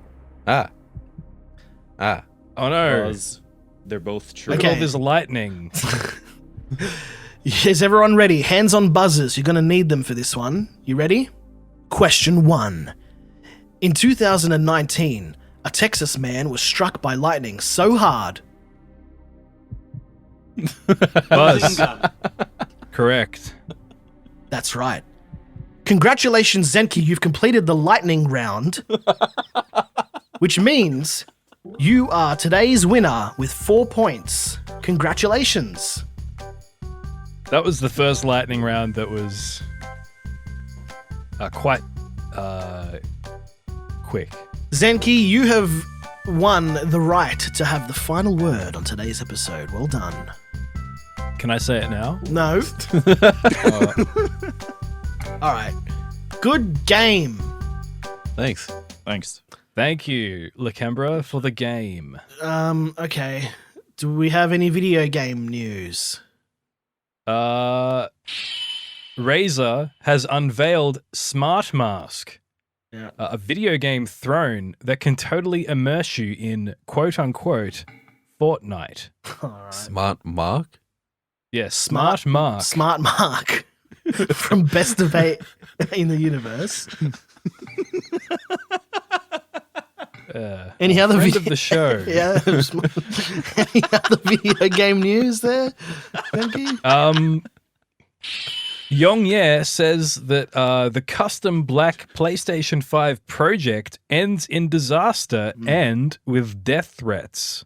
Oh no. Buzz. They're both true. Okay. Look at all this lightning. Is everyone ready? Hands on buzzers. You're going to need them for this one. You ready? Question 1. In 2019, a Texas man was struck by lightning so hard. Buzz. Correct. That's right. Congratulations, Zenki. You've completed the lightning round, which means You are today's winner with 4 points. Congratulations. That was the first lightning round that was quite quick. Zenki, you have won the right to have the final word on today's episode. Well done. Can I say it now? No. All right. Good game. Thanks. Thanks. Thank you, Lakembra, for the game. Okay. Do we have any video game news? Razer has unveiled Smart Mask, a video game throne that can totally immerse you in quote-unquote Fortnite. All right. Smart Mark? Yes, Smart Mark. Smart Mark from Best of 8 in the universe. Any other Friend of the show. Yeah. Any other video game news there? Thank you. Yongye says that the custom black PlayStation 5 project ends in disaster and with death threats.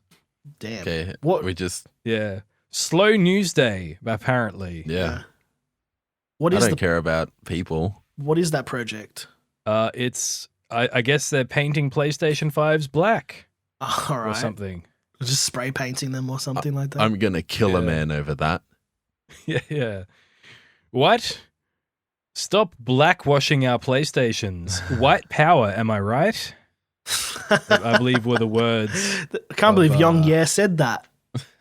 Damn. Okay. What? We just, Yeah. Slow news day, apparently. yeah. What I is don't care about people. What is that project? It's I guess they're painting PlayStation 5s black All or right. something. Just spray painting them or something like that. I'm going to kill a Yeah. man over that. Yeah. What? Stop blackwashing our PlayStations. White power, am I right? I believe were the words. I can't believe of, Young Yeah said that.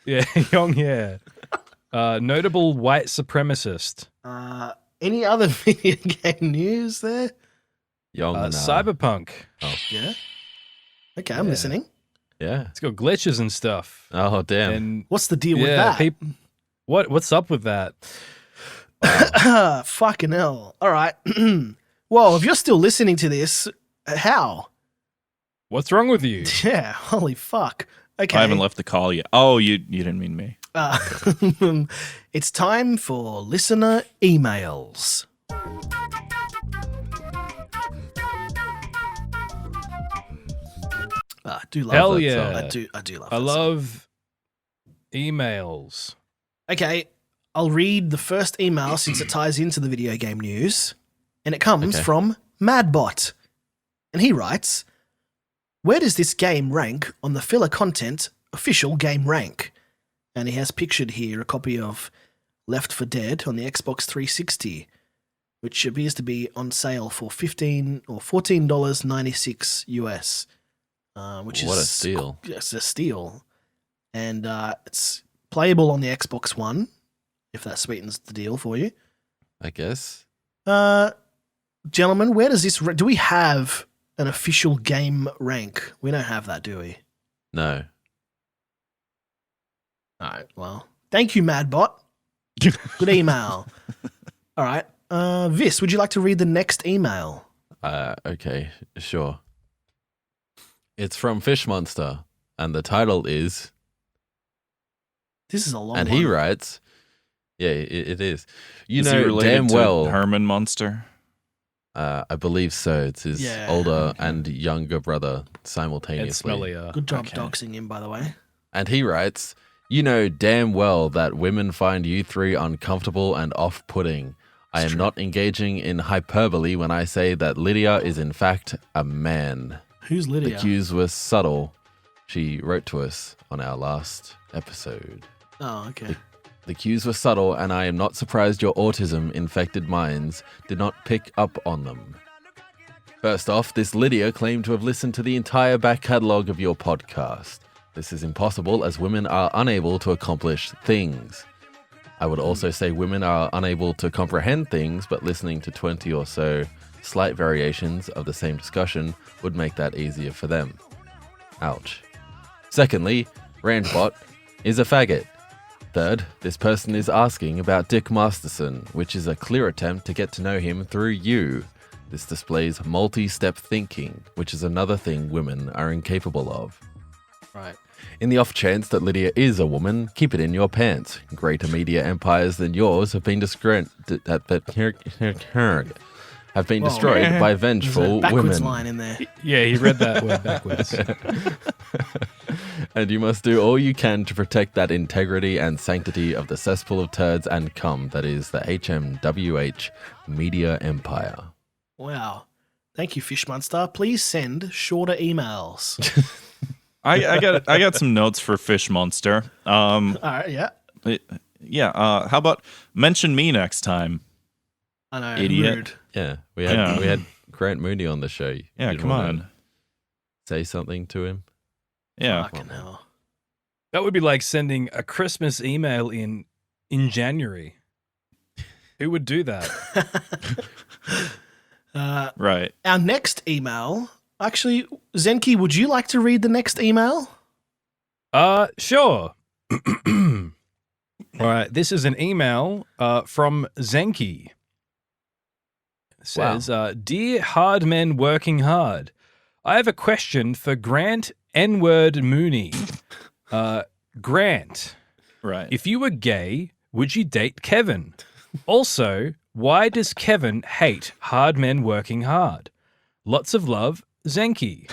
Yeah, Yongye. Notable white supremacist. Any other video game news there? Cyberpunk. Yeah. Okay, I'm listening. Yeah. It's got glitches and stuff. Oh, damn. And What's the deal with that? What's up with that? Fucking hell. All right. Well, if you're still listening to this, how? What's wrong with you? Yeah, holy fuck. Okay. I haven't left the call yet. Oh, you didn't mean me. It's time for listener emails. I do love Hell that yeah. song. I do love I that song. love emails. Okay, I'll read the first email since it ties into the video game news. And it comes Okay. from Madbot. And he writes, where does this game rank on the filler content official game rank? And he has pictured here a copy of Left 4 Dead on the Xbox 360, which appears to be on sale for $15 or $14.96 US, which is What a steal. It's a steal, and it's playable on the Xbox One, if that sweetens the deal for you. I guess. Gentlemen, where does this? Do we have an official game rank? We don't have that, do we? No. All right. Well, thank you, Madbot. Good email. All right. Vis, would you like to read the next email? Okay, sure. It's from Fish Monster, and the title is. This is a long And one. he writes, yeah, it is. You Is he know related damn to well. Herman Munster? I believe so. It's his Yeah, older okay. and younger brother It's simultaneously. smellier. Good job Okay. doxing him, by the way. And he writes, you know damn well that women find you three uncomfortable and off-putting. I am not engaging in hyperbole when I say that Lydia is in fact a man. Who's The Lydia? cues were subtle. She wrote to us on our last episode. Oh, okay. The cues were subtle, and I am not surprised your autism-infected minds did not pick up on them. First off, this Lydia claimed to have listened to the entire back catalogue of your podcast. This is impossible, as women are unable to accomplish things. I would also say women are unable to comprehend things, but listening to 20 or so slight variations of the same discussion would make that easier for them. Ouch. Secondly, Randbot is a faggot. Third, this person is asking about Dick Masterson, which is a clear attempt to get to know him through you. This displays multi-step thinking, which is another thing women are incapable of. Right. In the off chance that Lydia is a woman, keep it in your pants. Greater media empires than yours have been destroyed by There's a vengeful backwards women. line in there. Yeah, he read that word backwards. And you must do all you can to protect that integrity and sanctity of the cesspool of turds and cum that is the HMWH Media Empire. Wow. Thank you, Fish Monster. Please send shorter emails. I got some notes for Fish Monster. All right, yeah. Yeah. How about mention me next time? I know, Idiot. rude. Yeah, we had Grant Mooney on the show. You Yeah, didn't come wanna on. Say something to him. Yeah. Fucking hell. That would be like sending a Christmas email in January. Who would do that? Right. Our next email, actually, Zenki, would you like to read the next email? Sure. All right, this is an email from Zenki. It says, Dear hard men working hard, I have a question for Grant N-word Mooney. Grant, Right. if you were gay, would you date Kevin? Also, why does Kevin hate hard men working hard? Lots of love, Zenki.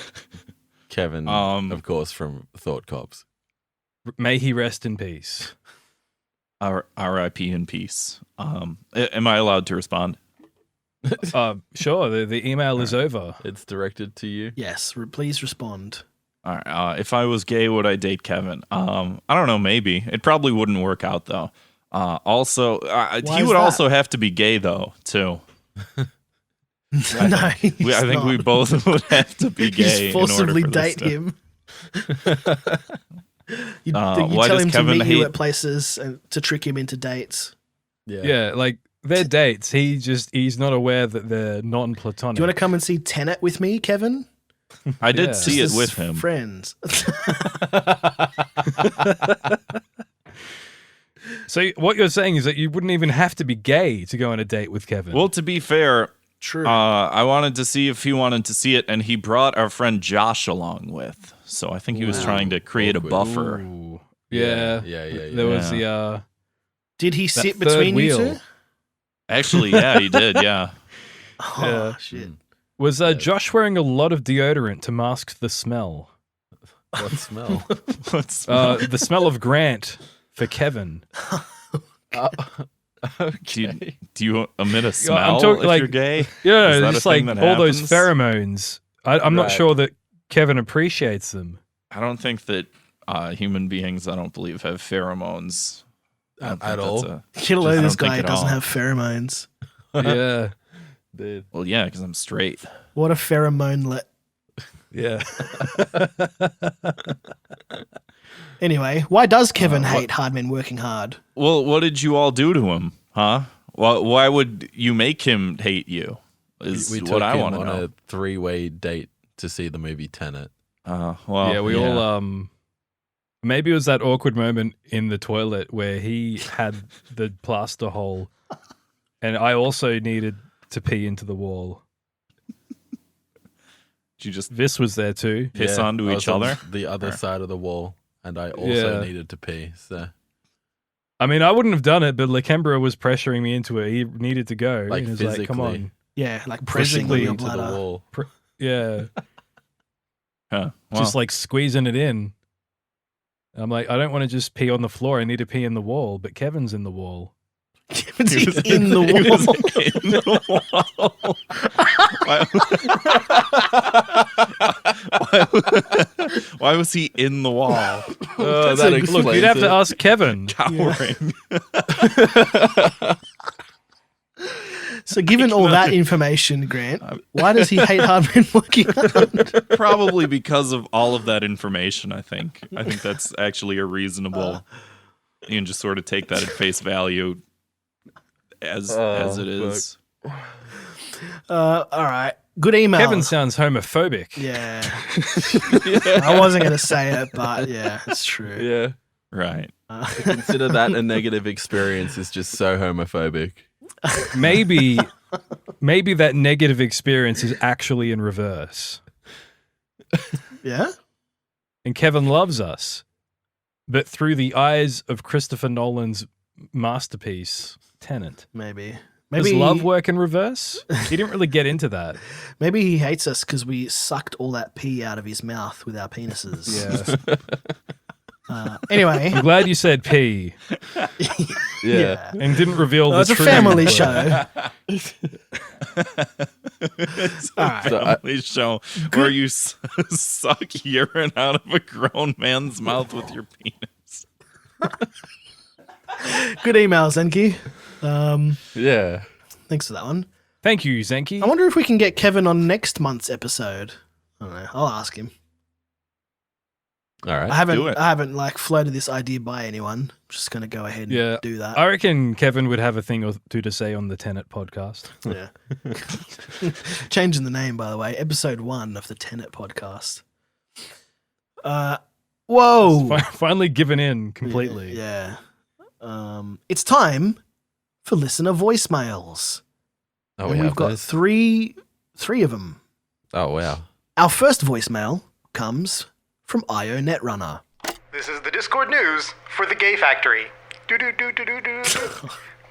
Kevin, of course, from Thought Cops. May he rest in peace. R.I.P. in peace. Am I allowed to respond? Sure, the email is over. It's directed to you. Yes, please respond. All right. If I was gay, would I date Kevin? I don't know. Maybe. It probably wouldn't work out though. Also, he is would that? also have to be gay though too. No, I think we both would have to be You gay. just forcibly in order for this date to- him. You why tell does him to Kevin meet you hate- at places and to trick him into dates. Yeah, like their dates. He's not aware that they're non-platonic. Do you want to come and see Tenant with me, Kevin? I did Yeah. see Just it as with him. Friends. So what you're saying is that you wouldn't even have to be gay to go on a date with Kevin. Well, to be fair, True. I wanted to see if he wanted to see it, and he brought our friend Josh along with. So I think he was trying to create Awkward. a buffer. Ooh. Yeah. Yeah. There was the Did he sit third between wheel. you two? Actually, yeah, he did. Yeah. Oh, Yeah. shit. was Josh wearing a lot of deodorant to mask the smell? What smell? What's The smell of Grant for Kevin. Okay. do you emit a smell talking if like- you're gay? Yeah, Is that a just like thing all that those happens? pheromones. I'm not Right. sure that Kevin appreciates them. I don't think that human beings, I don't believe, have pheromones. I don't At think all? that's You know, I this don't think guy at doesn't all. have pheromones. Yeah. Dude. Well, yeah, because I'm straight. What a pheromonelet. Yeah. Anyway, why does Kevin hate hard men working hard? Well, what did you all do to him, huh? Why would you make him hate you? Is We took what I him want to on know. a 3-way date to see the movie Tenant. Well, Yeah, we all maybe it was that awkward moment in the toilet where he had the plaster hole and I also needed to pee into the wall. Did you just This was there too. piss onto I each was on other? the other side of the wall, and I also Yeah. needed to pee. So, I mean, I wouldn't have done it, but Lakembra was pressuring me into it. He needed to go. like He was physically, like, come on. Yeah, like pressing on Physically your into the bladder. wall. Yeah. Huh. Well, Just like squeezing it in. I'm like, I don't want to just pee on the floor. I need to pee in the wall, but Kevin's in the wall. Kevin's in the he was wall. in the wall. Why was he in the wall? Oh, that Look, you'd have to ask Kevin. Cowering. So, given all that information, Grant, why does he hate hard men working hard? Probably because of all of that information, I think. I think that's actually a reasonable. You can just sort of take that at face value as it is. All right. Good email. Kevin sounds homophobic. Yeah. I wasn't going to say it, but yeah, it's true. Yeah. Right. Consider that a negative experience is just so homophobic. Maybe that negative experience is actually in reverse. Yeah? And Kevin loves us, but through the eyes of Christopher Nolan's masterpiece, Tenant. Maybe Does love work in reverse? He didn't really get into that. Maybe he hates us because we sucked all that pee out of his mouth with our penises. Yeah. Anyway. I'm glad you said P Yeah. and didn't reveal the It's a truth. family show. It's All a right. family show where you suck urine out of a grown man's mouth with your penis. Good email, Zenki. Yeah. Thanks for that one. Thank you, Zenki. I wonder if we can get Kevin on next month's episode. I don't know. I'll ask him. All right. I do it. haven't like floated this idea by anyone. I'm just gonna go ahead and do that. I reckon Kevin would have a thing or two to say on the Tenant podcast. Yeah. Changing the name, by the way. Episode 1 of the Tenant podcast. Whoa. Finally given in completely. Yeah. It's time for listener voicemails. Oh, And we've got those? three of them. Oh, wow. Our first voicemail comes from IO Netrunner. This is the Discord news for the Gay Factory. Do-do-do-do-do-do.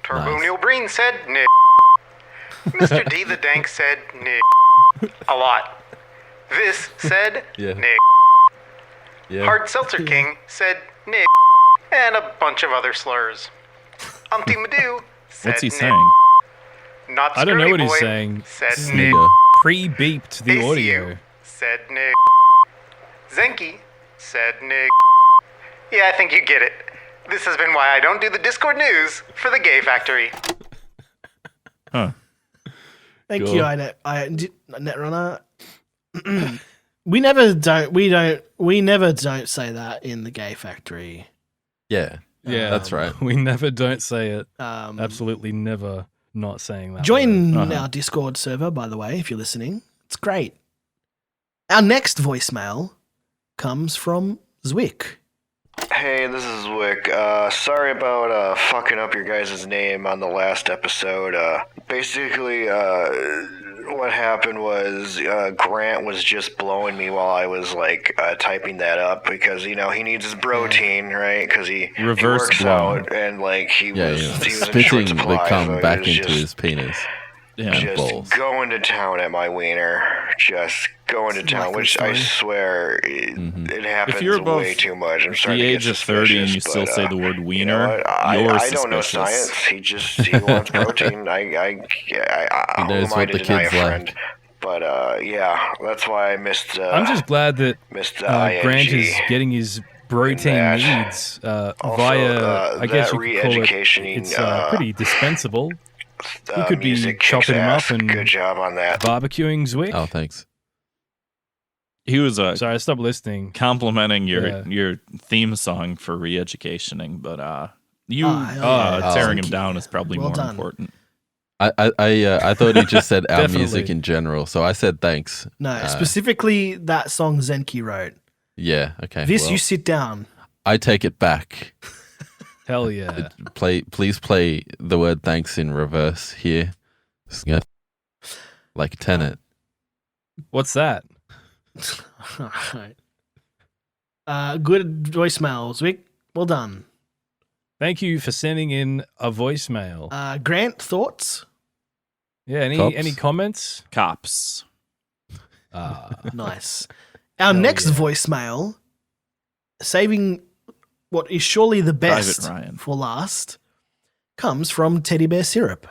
Turbo Nice. Neil Breen said Nick. Mr. D the Dank said Nick. A lot. This said Yeah. Nick. Yeah. Hard Seltzer King said Nick. And a bunch of other slurs. Umpty Madoo said What's he Nick. saying? I Not don't know Scurvy what he's Boy saying. said Nick. Nigga. Pre-beeped the ACU audio. said Nick. Zenki said Nick. Yeah, I think you get it. This has been why I don't do the Discord news for the Gay Factory. Huh. Thank Cool. you, Netrunner. We never don't say that in the Gay Factory. Yeah. Yeah, That's right. We never don't say it. Um, Absolutely never not saying that. word. Join Uh-huh. our Discord server, by the way, if you're listening. It's great. Our next voicemail comes from Zwick. Hey, this is Wick. Sorry about fucking up your guys' name on the last episode. Basically, what happened was Grant was just blowing me while I was typing that up because he needs his protein, right? Because he Reverse works blown. out and he Yeah, was yeah. in short Spitting supply, the so cum he back was into just- his penis. Yeah. And just balls. going to town at my wiener, just going to town, Likely which I story. swear it happens you're above way too much. I'm The starting to get age of 30 and you suspicious, still but, say the word you know wiener, what? you're I don't know suspicious. science. He wants protein. I He knows who am I what to the deny a kids like. friend? But yeah, that's why I missed. I'm just glad that missed the Grant ING. is getting his protein that. needs Also, via, I guess that you could call it, re-educationing, it's pretty dispensable. You could be music kicks chopping him up ass. and Good job on that. barbecuing Zwick. Oh, thanks. He was Sorry, I stopped listening. complimenting Yeah. your theme song for re-educationing, but hell yeah. tearing him Thank down you. is probably Well more done. important. I thought he just said our Definitely. music in general, so I said thanks. No, specifically that song Zenki wrote. Yeah, okay. This, well, you sit down. I take it back. Hell yeah. Please play the word thanks in reverse here. Like Tenant. What's that? Alright. Good voicemail, Zwick. Well done. Thank you for sending in a voicemail. Grant, thoughts? Yeah, Cops? any comments? Cops. Nice. Our Hell next yeah. voicemail, saving what is surely the best Private Ryan. for last, comes from Teddy Bear Syrup.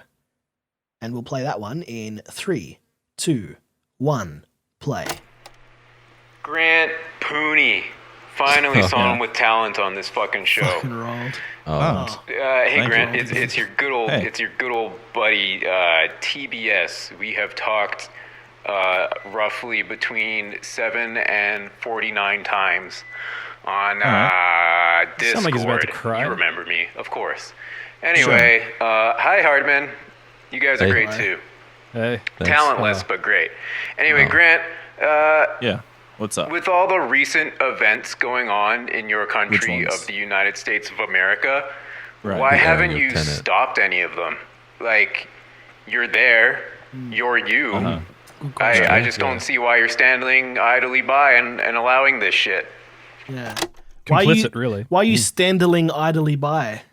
And we'll play that one in 3, 2, 1, play. Grant Mooney. Finally someone with talent on this fucking show. Fucking rolled. Oh, Hey Thank Grant, you. it's your good old Hey. it's your good old buddy TBS. We have talked roughly between 7 and 49 times on Discord. Sound like he's about to cry. You remember me, of course. Anyway, hi Hardman. You guys are Hey. great Hi. too. Hey. thanks. Talentless, but great. Anyway, Grant, Yeah. What's up? with all the recent events going on in your Which country ones? of the United States of America, Right. why The haven't airing you of Tenant. stopped any of them? Like, you're there, you're you. Uh-huh. I just don't see why you're standing idly by and allowing this shit. Yeah. Complicit, really. Why are you standing idly by,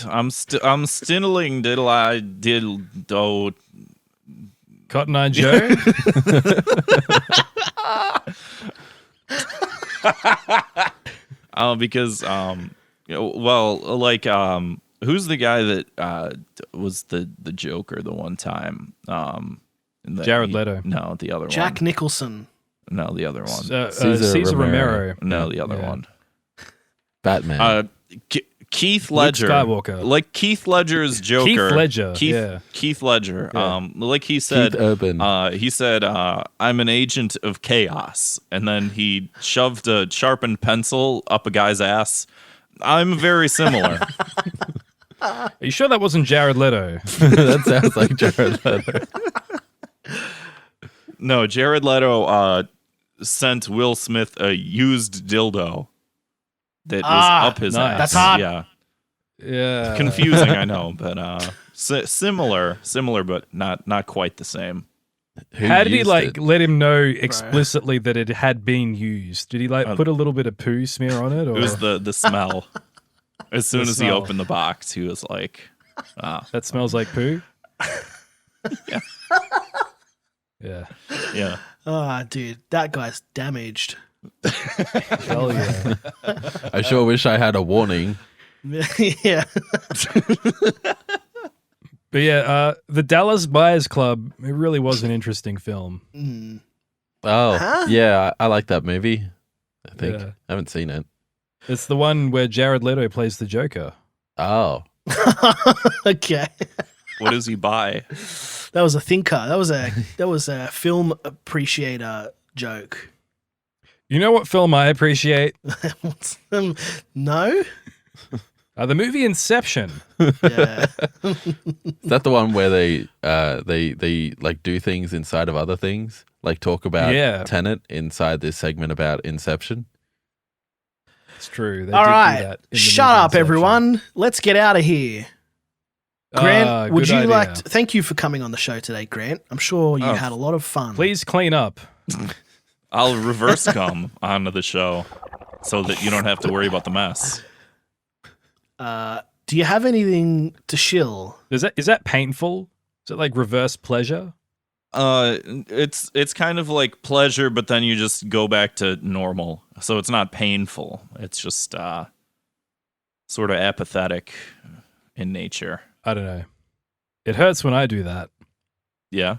I'm stiddling diddle I diddle do. Cotton Eye Joe. Because who's the guy that was the Joker the one time? Jared Leto. No, the other one. Jack Nicholson. No, the other one. Caesar Romero. No, the other one. Batman. Keith Ledger. Luke Skywalker. Like Keith Ledger's Joker. Keith Ledger. Keith Ledger. Yeah. Like he said. Keith Urban. He said, "I'm an agent of chaos," and then he shoved a sharpened pencil up a guy's ass. I'm very similar. Are you sure that wasn't Jared Leto? That sounds like Jared Leto. No, Jared Leto sent Will Smith a used dildo that was up his nice. ass. That's hot. Yeah. Yeah. Confusing, I know, but similar, but not quite the same. How did he used like it? let him know explicitly that it had been used? Did he like put a little bit of poo smear on it? Or? It was the smell. As soon The as he smell. opened the box, he was like, That smells like poo? Yeah. Yeah. yeah. Ah, dude, that guy's damaged. Hell yeah. I sure wish I had a warning. Yeah. But yeah, the Dallas Buyers Club, it really was an interesting film. Oh, Huh? yeah, I like that movie. I think. Yeah. I haven't seen it. It's the one where Jared Leto plays the Joker. Oh. Okay. What does he buy? That was a thinker. That was a film appreciator joke. You know what film I appreciate? No? The movie Inception. Yeah. Is that the one where they like do things inside of other things? Like talk about Yeah. Tenant inside this segment about Inception? It's true. They All did do right. that in the Shut movie up, Inception. everyone. Let's get out of here. Grant, would good you idea. like to, thank you for coming on the show today, Grant. I'm sure you Oh. had a lot of fun. Please clean up. I'll reverse come onto the show so that you don't have to worry about the mess. Do you have anything to shill? Is that painful? Is it like reverse pleasure? It's kind of like pleasure, but then you just go back to normal. So it's not painful. It's just sort of apathetic in nature. I don't know. It hurts when I do that. Yeah.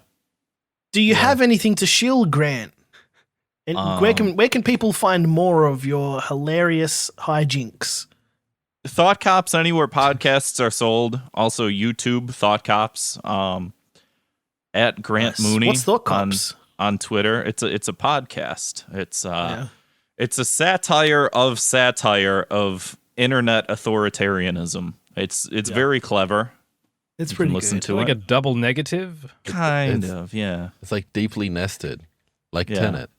Do you have anything to shill, Grant? And where can people find more of your hilarious hijinks? Thought Cops anywhere podcasts are sold. Also YouTube Thought Cops. At Grant Nice. Mooney. What's Thought Cops? On Twitter. It's a podcast. It's a satire of internet authoritarianism. It's very clever. It's You pretty can listen good. to Like it. a double negative? Kind It's- of, yeah. It's like deeply nested. Like Yeah. Tenet.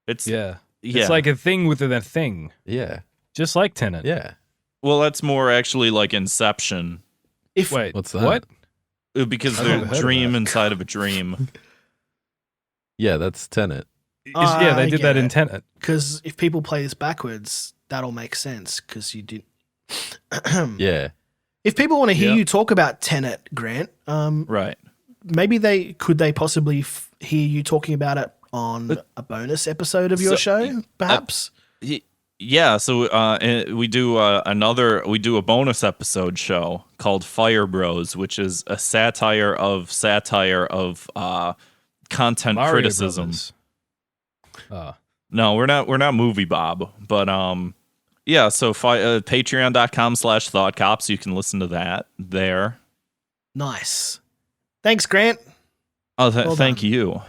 It's Yeah. yeah. It's like a thing within a thing. Yeah. Just like Tenant. Yeah. well, that's more actually like Inception If Wait, What's that? what? because I they're never a heard of dream that. inside of a dream. Yeah, that's Tenet. Yeah, they I did get that in it. Tenant. because if people play this backwards, that'll make sense. Because you did. Yeah. If people want to hear Yeah. you talk about Tenet, Grant, Right. maybe they possibly hear you talking about it on a bonus episode of your So- show, perhaps. Yeah, so we do a bonus episode show called Fire Bros, which is a satire of content Mario criticism. Brothers. No, we're not Movie Bob, but yeah. So patreon.com/thoughtcops. You can listen to that there. Nice. Thanks, Grant. Oh, Well thank done. you.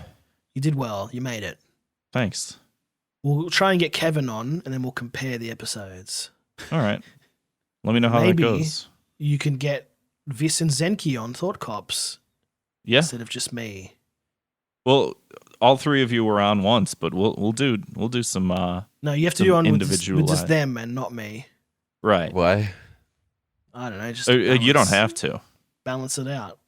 You did well. You made it. Thanks. We'll try and get Kevin on, and then we'll compare the episodes. All right. Let me know how Maybe. that goes. You can get Vis and Zenki on Thought Cops Yeah. instead of just me. Well, all three of you were on once, but we'll do some No, you have to Some do on with individual just live. them and not me. right. Why? I don't know. Just You don't balance- have to. balance it out.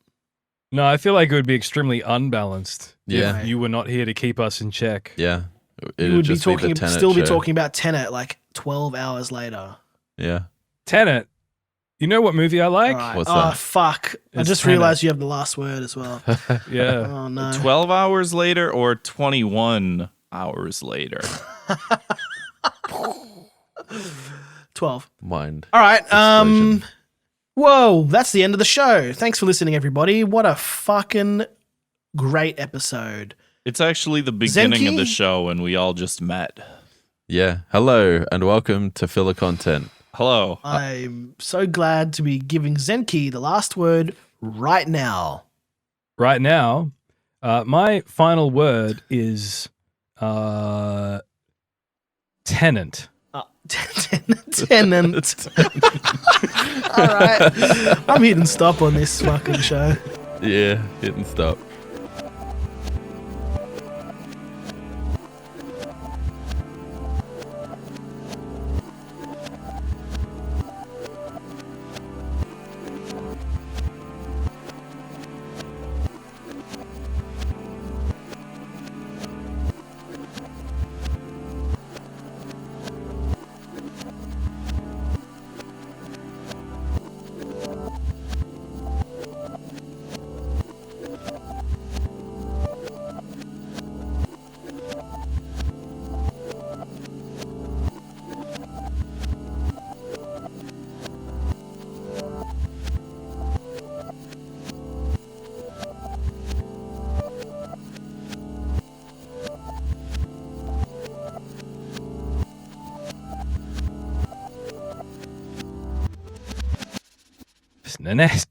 No, I feel like it would be extremely unbalanced Yeah. if you were not here to keep us in check. Yeah. It You would be just the talking, Tenet still be show. talking about Tenet like 12 hours later. Yeah. Tenet, You know what movie I like? All right. What's Oh, that? fuck. I It's just Tenant. realized you have the last word as well. Yeah. Oh, no. 12 hours later or 21 hours later? 12. Mind. All right. explosion. Whoa, that's the end of the show. Thanks for listening, everybody. What a fucking great episode. It's actually the beginning of the Zenki? show and we all just met. Yeah. Hello and welcome to Filler Content. Hello. I'm so glad to be giving Zenki the last word right now. Right now, my final word is Tenant. Tenant. All right. I'm hitting stop on this fucking show. Yeah, hit and stop. It's the nest.